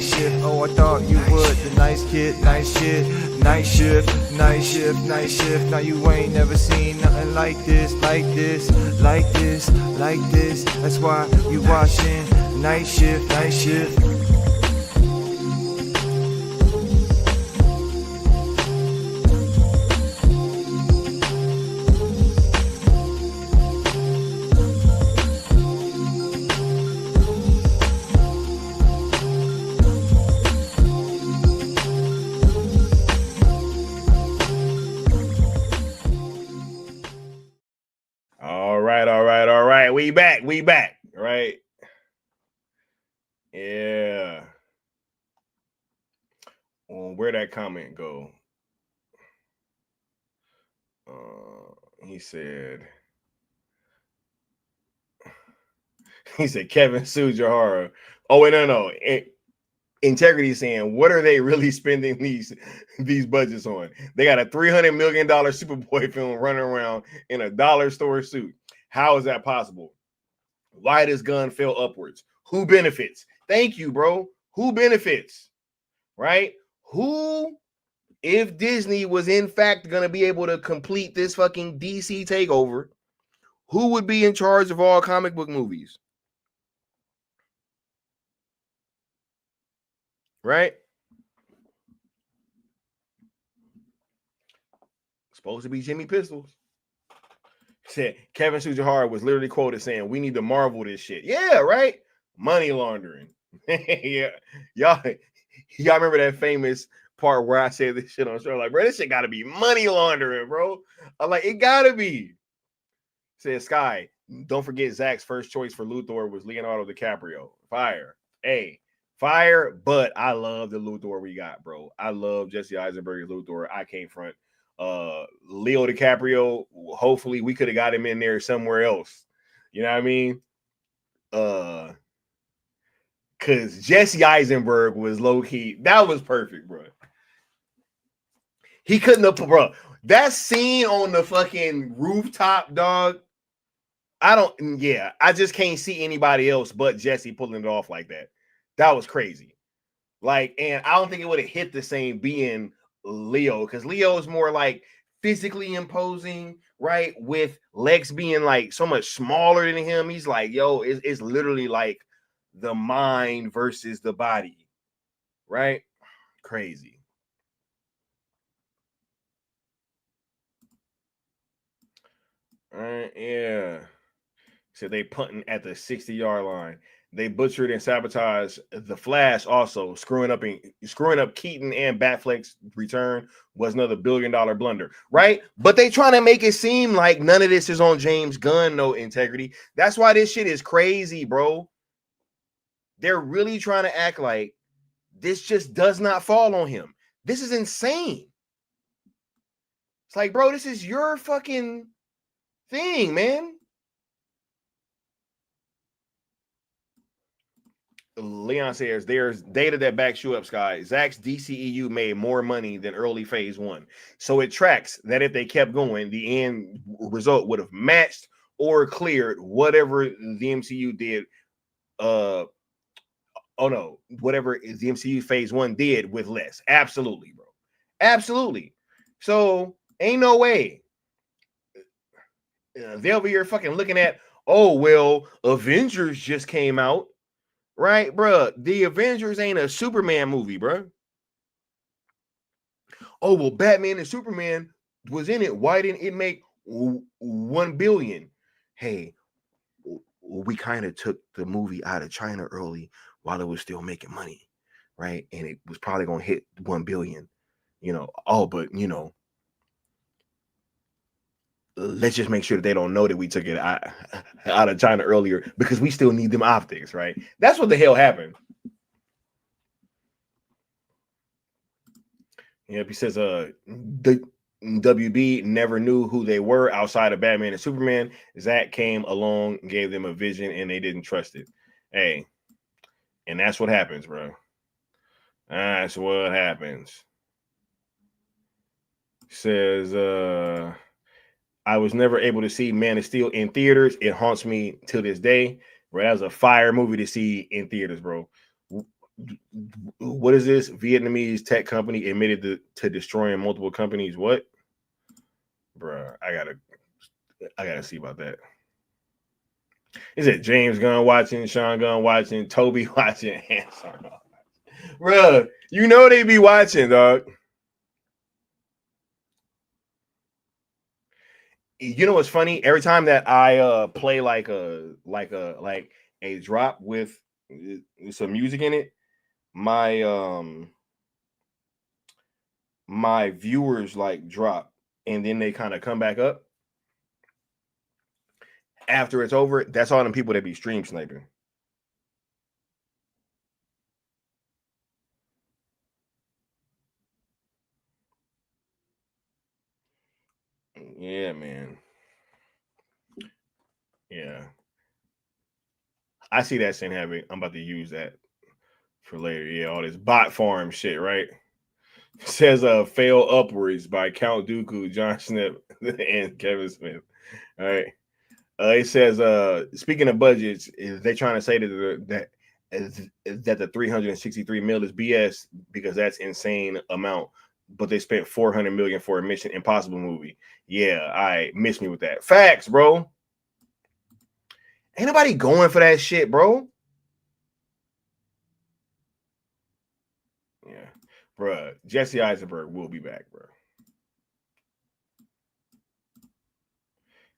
Speaker 5: shift. Oh, I thought you would, the nice kid, nice shit, night shift, night shift, night shift. Now you ain't never seen nothing like this, like this, like this, like this. That's why you watching night shift, night shift.
Speaker 2: All right. We back, right? Yeah. Well, where'd that comment go? He said Kevin sued Jahara. Oh, wait, no. Integrity saying, what are they really spending these budgets on? They got a $300 million Superboy film running around in a dollar store suit. How is that possible? Why does Gunn fail upwards? Who benefits? Thank you, bro. Who benefits? Right? Who, if Disney was in fact going to be able to complete this fucking DC takeover, who would be in charge of all comic book movies? Right? Supposed to be Jimmy Pistols. Said Kevin Sujihara was literally quoted saying, "We need to Marvel this shit." Yeah, right. Money laundering. Yeah, y'all remember that famous part where I said this shit on the show? Like, bro, this shit got to be money laundering, bro. I'm like, it gotta be. Said Sky. Don't forget Zach's first choice for Luthor was Leonardo DiCaprio. Fire. Hey, fire. But I love the Luthor we got, bro. I love Jesse Eisenberg's Luthor. I can't front. Leo DiCaprio, hopefully we could have got him in there somewhere else. You know what I mean? Because Jesse Eisenberg was low-key. That was perfect, bro. He couldn't have, bro. that scene on the fucking rooftop, dog. I just can't see anybody else but Jesse pulling it off like that. That was crazy. Like, and I don't think it would have hit the same being Leo, because Leo is more like physically imposing, right? With Lex being like so much smaller than him. He's like, yo, it's literally like the mind versus the body, right? Crazy. All right, yeah. So they punting at the 60-yard line. They butchered and sabotaged the Flash, also screwing up Keaton and Batfleck's return was another $1 billion blunder, right? But they trying to make it seem like none of this is on James Gunn, no integrity. That's why this shit is crazy, bro. They're really trying to act like this just does not fall on him. This is insane. It's like, bro, this is your fucking thing, man. Leon says there's data that backs you up, Sky. Zach's DCEU made more money than early phase 1. So it tracks that if they kept going, the end result would have matched or cleared whatever the MCU did. Whatever the MCU phase 1 did with less. Absolutely, bro. Absolutely. So ain't no way. They'll be here fucking looking at, oh, well, Avengers just came out. Right, bro? The Avengers ain't a Superman movie, bro. Oh, well, Batman and Superman was in it. Why didn't it make 1 billion? Hey, we kind of took the movie out of China early while it was still making money, right? And it was probably going to hit 1 billion, but let's just make sure that they don't know that we took it out of China earlier because we still need them optics, right? That's what the hell happened. Yep, he says the WB never knew who they were outside of Batman and Superman. Zach came along, gave them a vision, and they didn't trust it. Hey, and that's what happens, bro. That's what happens. Says I was never able to see Man of Steel in theaters. It haunts me to this day. Bro, that was a fire movie to see in theaters, bro. What is this? Vietnamese tech company admitted to destroying multiple companies. What? Bruh, I gotta see about that. Is it James Gunn watching, Sean Gunn watching, Toby watching, and bruh, you know they be watching, dog. You know what's funny? Every time that I play like a drop with some music in it, my viewers like drop and then they kind of come back up after it's over. That's all them people that be stream sniping. Yeah, man. Yeah, I see that same habit. I'm about to use that for later. Yeah, all this bot farm shit, right? Says fail upwards by Count Dooku, John Schnipp, and Kevin Smith. All right. It says speaking of budgets, they trying to say that the 363 mil is BS because that's insane amount. But they spent 400 million for a Mission Impossible movie. Yeah, I miss me with that. Facts, bro. Ain't nobody going for that shit, bro. Yeah, bro. Jesse Eisenberg will be back, bro.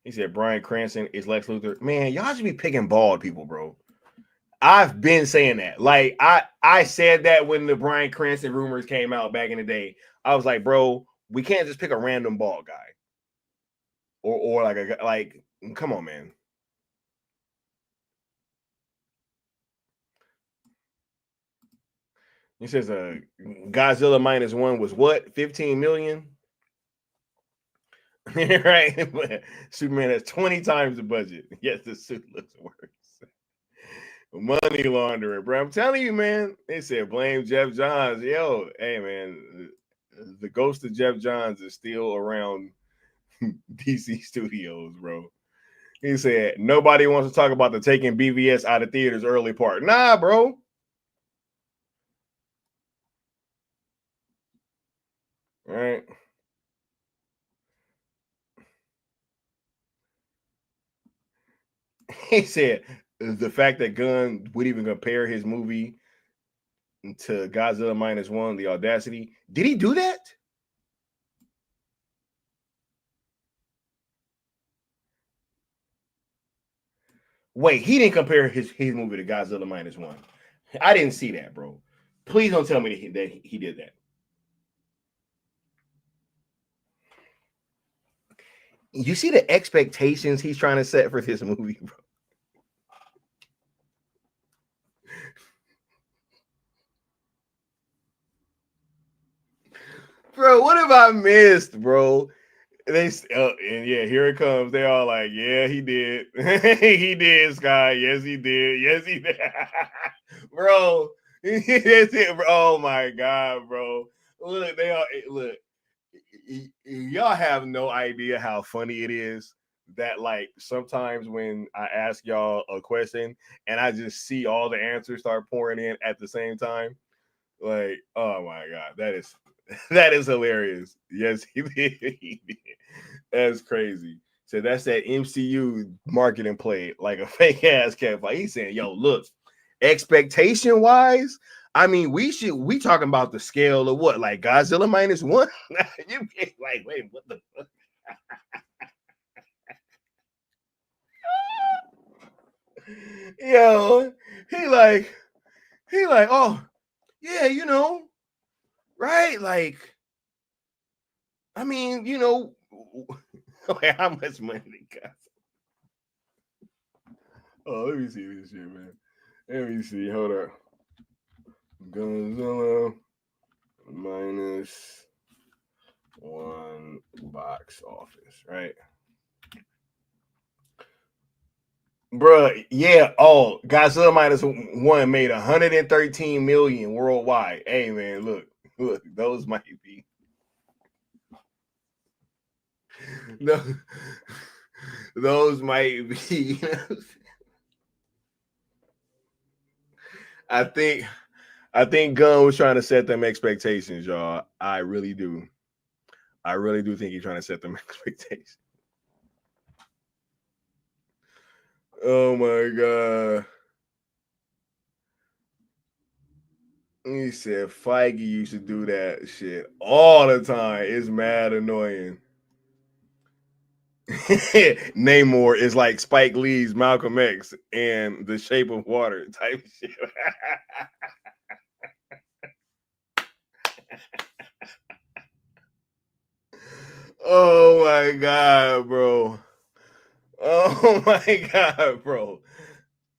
Speaker 2: He said Bryan Cranston is Lex Luthor. Man, y'all should be picking bald people, bro. I've been saying that. Like I said that when the Bryan Cranston rumors came out back in the day. I was like, bro, we can't just pick a random bald guy. Or like come on, man. He says Godzilla -1 was what? 15 million? Right? Superman has 20 times the budget. Yes, the suit looks worse. Money laundering, bro. I'm telling you, man. They said blame Jeff Johns. Yo, hey, man. the ghost of Jeff Johns is still around DC studios, bro. He said nobody wants to talk about the taking BVS out of theaters early part. Nah, bro. All right. He said the fact that Gunn would even compare his movie to Godzilla -1, the audacity. Did he do that? Wait, he didn't compare his movie to Godzilla -1. I didn't see that, bro. Please don't tell me that he did that. You see the expectations he's trying to set for this movie, bro. Bro, what have I missed, bro? And yeah, here it comes. They all like, yeah, he did. He did, Sky. Yes, he did. Yes, he did. Bro, that's it, bro. Oh my God, bro. Look, look. Y'all have no idea how funny it is that like sometimes when I ask y'all a question and I just see all the answers start pouring in at the same time. Like, oh my God, that is hilarious. Yes, he did. He did. That's crazy. So that's that MCU marketing play, like a fake ass cat fight. He's saying, yo, look, expectation wise, I mean, we talking about the scale of what, like Godzilla -1? You get like, wait, what the fuck? Yo, he like, oh, yeah, you know, right? Like, I mean, you know, okay, how much money they got? Oh, let me see this shit, man. Let me see. Hold up. Godzilla -1 box office, right? Bruh, yeah. Oh, Godzilla -1 made 113 million worldwide. Hey, man, look, those might be. Those might be. I think Gunn was trying to set them expectations, y'all. I really do. I really do think he's trying to set them expectations. Oh my God. He said Feige used to do that shit all the time. It's mad annoying. Namor is like Spike Lee's Malcolm X and The Shape of Water type shit. Oh my God, bro. Oh my God, bro.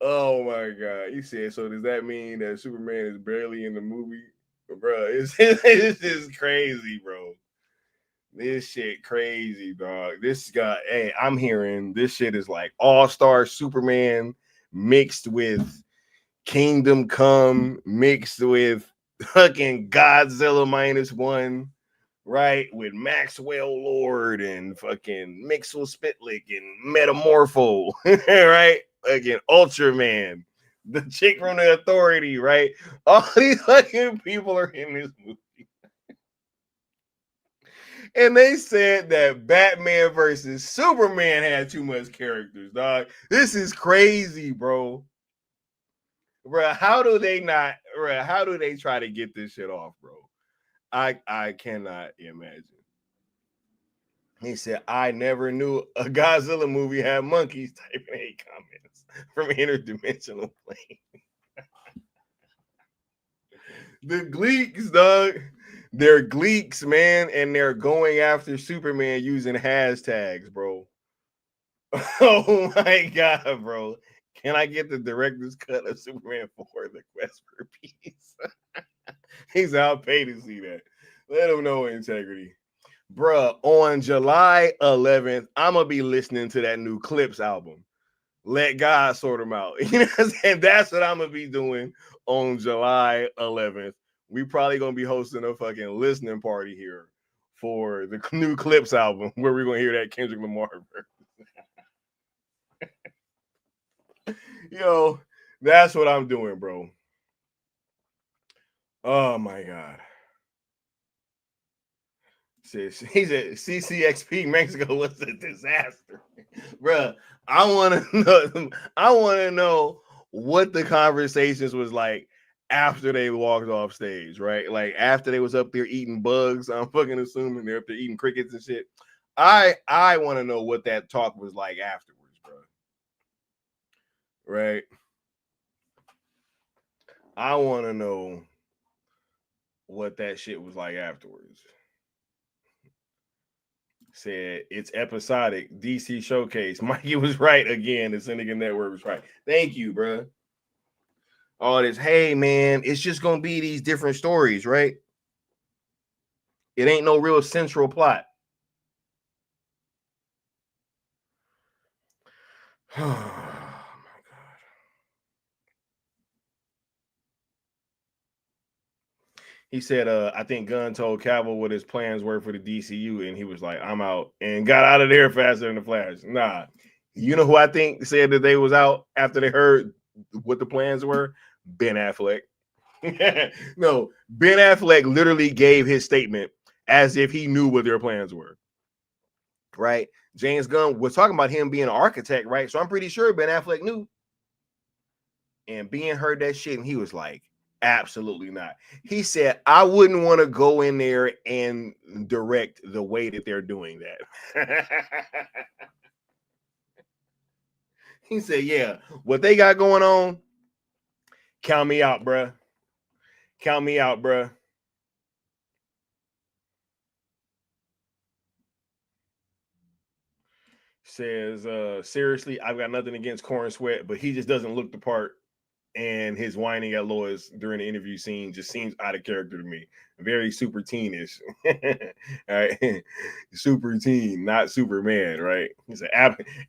Speaker 2: Oh my God. He said, so does that mean that Superman is barely in the movie? Bro, it's just crazy, bro. This shit crazy, dog. This guy, hey, I'm hearing this shit is like All-Star Superman mixed with Kingdom Come, mixed with fucking Godzilla -1, right? With Maxwell Lord and fucking Mixel Spitlick and Metamorpho, right? Again, Ultraman, the chick from the Authority, right? All these fucking people are in this movie. And they said that Batman versus Superman had too much characters, dog. This is crazy, bro. Bro, how do they try to get this shit off, bro? I cannot imagine. He said, I never knew a Godzilla movie had monkeys typing 8 comments from interdimensional plane. The Gleeks, dog. They're Gleeks, man, and they're going after Superman using hashtags, bro. Oh my God, bro. Can I get the director's cut of Superman 4, The Quest for Peace? He's outpaid to see that. Let him know integrity. Bruh, on July 11th, I'm going to be listening to that new Clips album. Let God sort them out. You know what I'm saying? That's what I'm going to be doing on July 11th we probably gonna be hosting a fucking listening party here for the new Clips album, where we're gonna hear that Kendrick Lamar verse. Yo, that's what I'm doing, bro. Oh my god. He said CCXP Mexico was a disaster. Bruh, I want to know what the conversations was like after they walked off stage, right? Like after they was up there eating bugs. I'm fucking assuming they're up there eating crickets and shit. I want to know what that talk was like afterwards, bro. Right? I want to know what that shit was like afterwards. Said it's episodic. DC Showcase. Mikey was right again. The Syndicate Network was right. Thank you, bro. All this, hey man, it's just gonna be these different stories, right? It ain't no real central plot. Oh my god. He said, I think Gunn told Cavill what his plans were for the DCU, and he was like, I'm out, and got out of there faster than the Flash. Nah. You know who I think said that they was out after they heard what the plans were? Ben Affleck. No, Ben Affleck literally gave his statement as if he knew what their plans were. Right? James Gunn was talking about him being an architect, right? So I'm pretty sure Ben Affleck knew. And Ben heard that shit, and he was like, absolutely not. He said, I wouldn't want to go in there and direct the way that they're doing that. He said, yeah, what they got going on, count me out, bruh. Count me out, bruh. Says, seriously, I've got nothing against Corn Sweat, but he just doesn't look the part. And his whining at Lois during the interview scene just seems out of character to me. Very super teenish. All right. Super teen, not Superman, right? He said,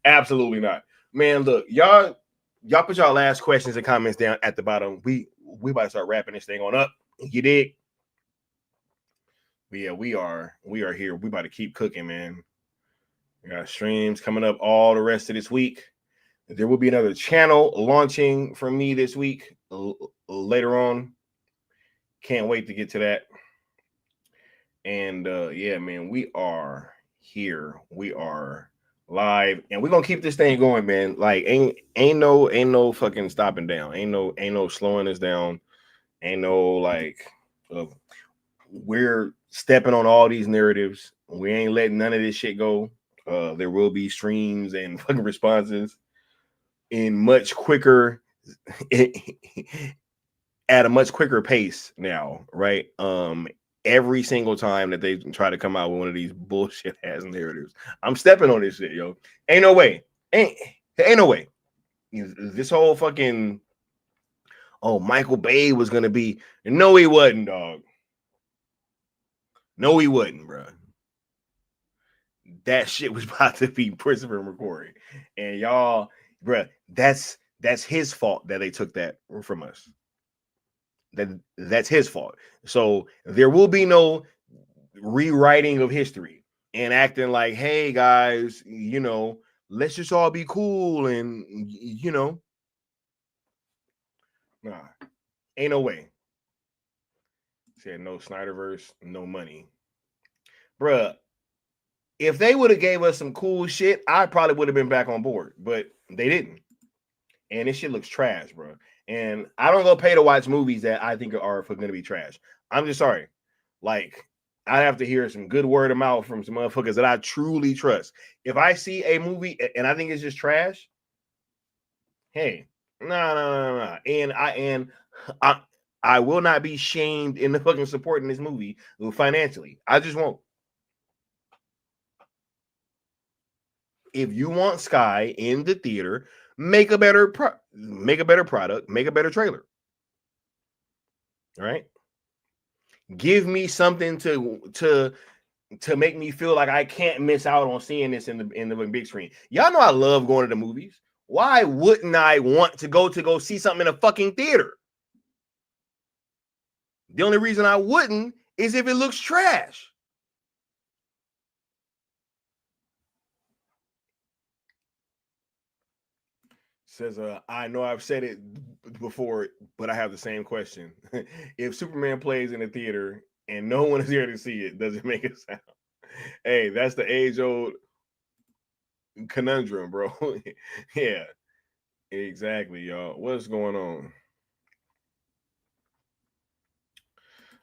Speaker 2: absolutely not. Man, look, y'all put y'all last questions and comments down at the bottom. We about to start wrapping this thing on up. You dig? But yeah, we are here. We about to keep cooking, man. We got streams coming up all the rest of this week. There will be another channel launching from me this week later on. Can't wait to get to that. And yeah, man, we are here. We are live, and we're gonna keep this thing going, man. Like ain't no fucking stopping down. Ain't no slowing us down. Ain't no like we're stepping on all these narratives. We ain't letting none of this shit go. There will be streams and fucking responses in much quicker at a much quicker pace now, right? Every single time that they try to come out with one of these bullshit ass narratives, I'm stepping on this shit, yo. Ain't no way. Ain't no way. This whole fucking Michael Bay was gonna be. No, he wasn't, dog. No, he wasn't, bro. That shit was about to be Christopher McQuarrie, and y'all, bro, that's his fault that they took that from us. That's his fault. So there will be no rewriting of history and acting like, hey guys, you know, let's just all be cool and you know, nah, ain't no way. Said no Snyderverse, no money, bruh. If they would have gave us some cool shit, I probably would have been back on board, but they didn't. And this shit looks trash, bro. And I don't go pay to watch movies that I think are going to be trash. I'm just sorry. Like, I have to hear some good word of mouth from some motherfuckers that I truly trust. If I see a movie and I think it's just trash, hey, no. And I will not be shamed in the fucking supporting this movie financially. I just won't. If you want Sky in the theater, make a better product, make a better trailer. All right. Give me something to make me feel like I can't miss out on seeing this in the big screen. Y'all know I love going to the movies. Why wouldn't I want to go see something in a fucking theater? The only reason I wouldn't is if it looks trash. Says, I know I've said it before, but I have the same question. If Superman plays in a theater and no one is here to see it, does it make a sound? Hey, that's the age-old conundrum, bro. Yeah, exactly, y'all. What's going on?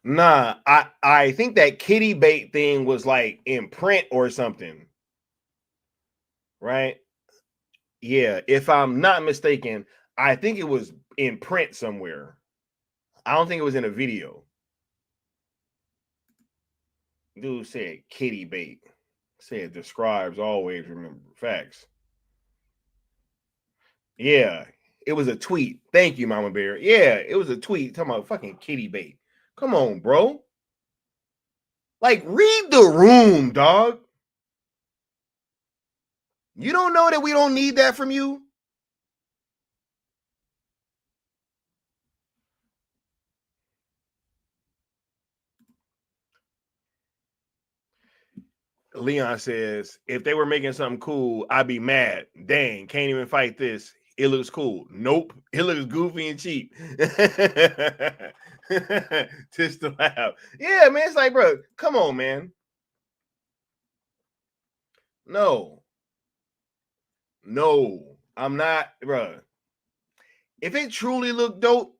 Speaker 2: Nah, I think that kitty bait thing was like in print or something, right? Yeah, if I'm not mistaken, I think it was in print somewhere. I don't think it was in a video. Dude said kitty bait. Said the scribes always remember facts. Yeah, it was a tweet. Thank you, Mama Bear. Yeah, it was a tweet talking about fucking kitty bait. Come on, bro. Like, read the room, dog. You don't know that we don't need that from you? Leon says, if they were making something cool, I'd be mad. Dang, can't even fight this. It looks cool. Nope. It looks goofy and cheap. Just to laugh. Yeah, man. It's like, bro, come on, man. No, I'm not, bro. If it truly looked dope,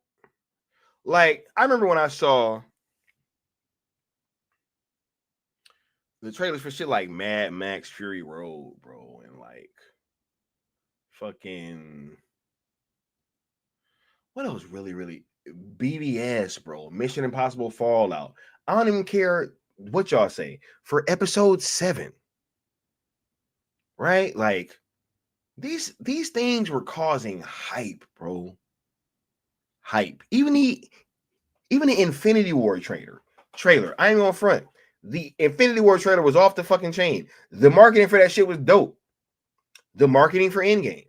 Speaker 2: like I remember when I saw the trailers for shit like Mad Max Fury Road, bro, and like fucking what else really BBS, bro, Mission Impossible Fallout. I don't even care what y'all say for episode 7, right? Like these things were causing hype, bro. Hype. Even the Infinity War trailer. I ain't gonna front. The Infinity War trailer was off the fucking chain. The marketing for that shit was dope. The marketing for Endgame.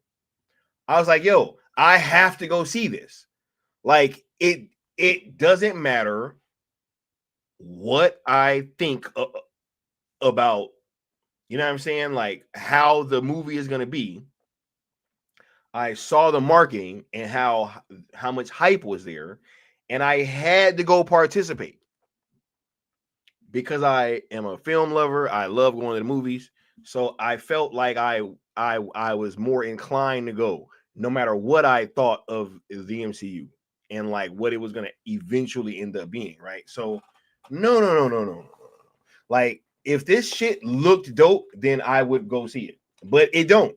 Speaker 2: I was like, yo, I have to go see this. Like, it doesn't matter what I think about, you know what I'm saying? Like, how the movie is gonna be. I saw the marketing and how much hype was there, and I had to go participate because I am a film lover. I love going to the movies, so I felt like I was more inclined to go, no matter what I thought of the MCU and like what it was gonna eventually end up being. Right? So, no. Like, if this shit looked dope, then I would go see it, but it don't.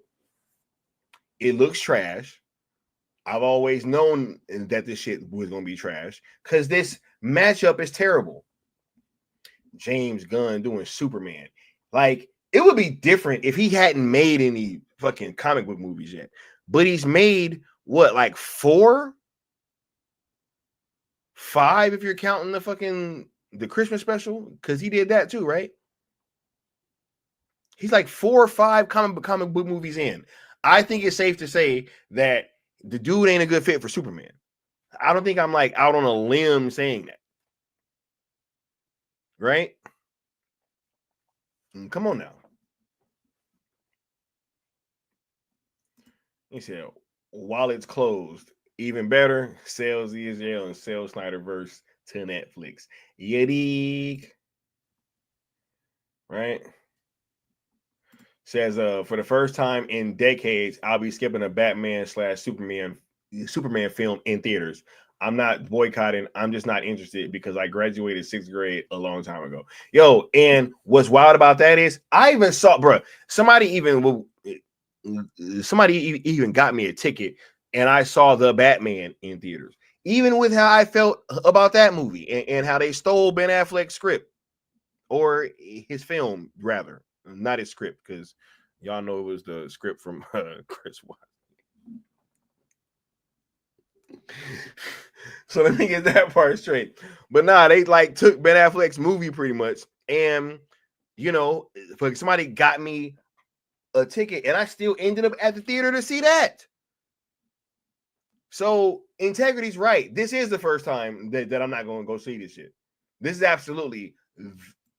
Speaker 2: It looks trash. I've always known that this shit was gonna be trash because this matchup is terrible. James Gunn doing Superman. Like, it would be different if he hadn't made any fucking comic book movies yet. But he's made what, like 4? 5 if you're counting the Christmas special, because he did that too, right? He's like 4 or 5 comic book movies in. I think it's safe to say that the dude ain't a good fit for Superman. I don't think I'm like out on a limb saying that. Right? Come on now. He said, while it's closed, even better, sell ZSL and sell Snyderverse to Netflix. Yeti. Right? Says, for the first time in decades, I'll be skipping a Batman / Superman film in theaters. I'm not boycotting. I'm just not interested because I graduated 6th grade a long time ago. Yo, and what's wild about that is I even saw, bro, somebody even got me a ticket and I saw the Batman in theaters. Even with how I felt about that movie and how they stole Ben Affleck's script, or his film, rather, not his script, because y'all know it was the script from Chris Watts. So let me get that part straight. But nah, they like took Ben Affleck's movie pretty much, and you know, somebody got me a ticket, and I still ended up at the theater to see that. So Integrity's right. This is the first time that I'm not going to go see this shit. This is absolutely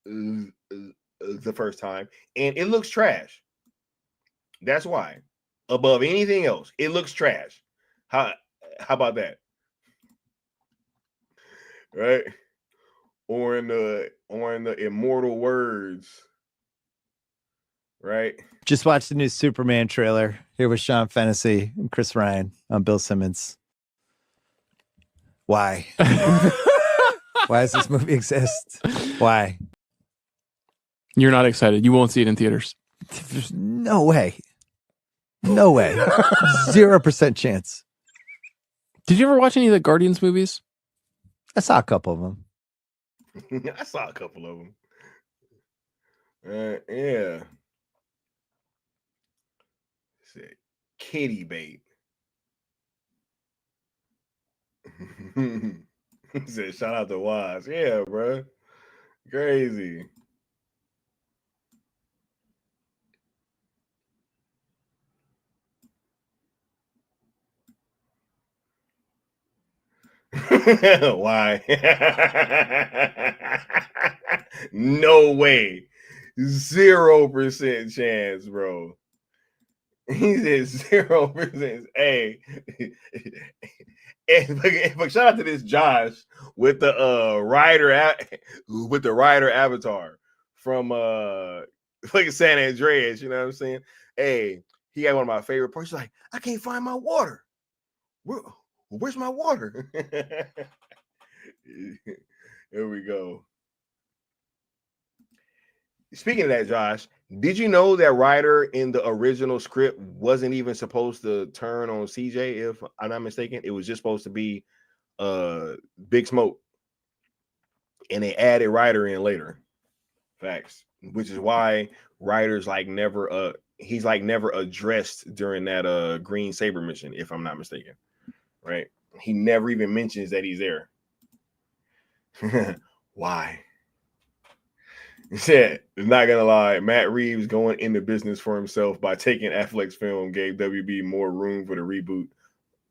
Speaker 2: the first time, and it looks trash. That's why. Above anything else, it looks trash. How about that? Right? Or in the immortal words, right?
Speaker 6: Just watched the new Superman trailer here with Sean Fennessy and Chris Ryan on Bill Simmons. Why? Why does this movie exist? Why?
Speaker 7: You're not excited. You won't see it in theaters.
Speaker 6: There's no way. No way. 0% chance.
Speaker 7: Did you ever watch any of the Guardians movies?
Speaker 6: I saw a couple of them.
Speaker 2: I saw a couple of them. Yeah. Said kitty bait. Said shout out to Wise. Yeah, bro. Crazy. Why? No way. 0% chance, bro. He said 0%. Hey. But shout out to this Josh with the rider avatar from like San Andreas, you know what I'm saying? Hey, he got one of my favorite parts. He's like, I can't find my water. Where's my water? Here we go. Speaking of that, Josh, did you know that Ryder in the original script wasn't even supposed to turn on CJ, if I'm not mistaken? It was just supposed to be Big Smoke. And they added Ryder in later. Facts. Which is why Ryder's like never he's like never addressed during that Green Saber mission, if I'm not mistaken. Right? He never even mentions that he's there. Why? He said, not gonna lie, Matt Reeves going into business for himself by taking Affleck's film gave WB more room for the reboot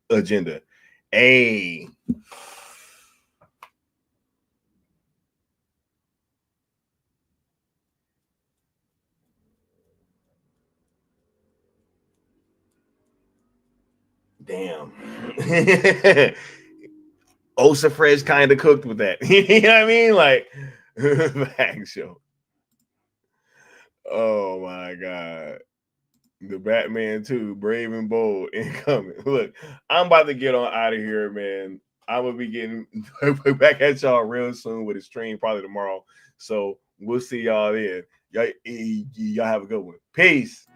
Speaker 2: agenda. Hey. Damn. Osa Fresh kind of cooked with that. You know what I mean? Like, back show. Oh my God. The Batman 2, Brave and Bold, incoming. Look, I'm about to get on out of here, man. I'm going to be getting back at y'all real soon with a stream, probably tomorrow. So we'll see y'all then. Y'all have a good one. Peace.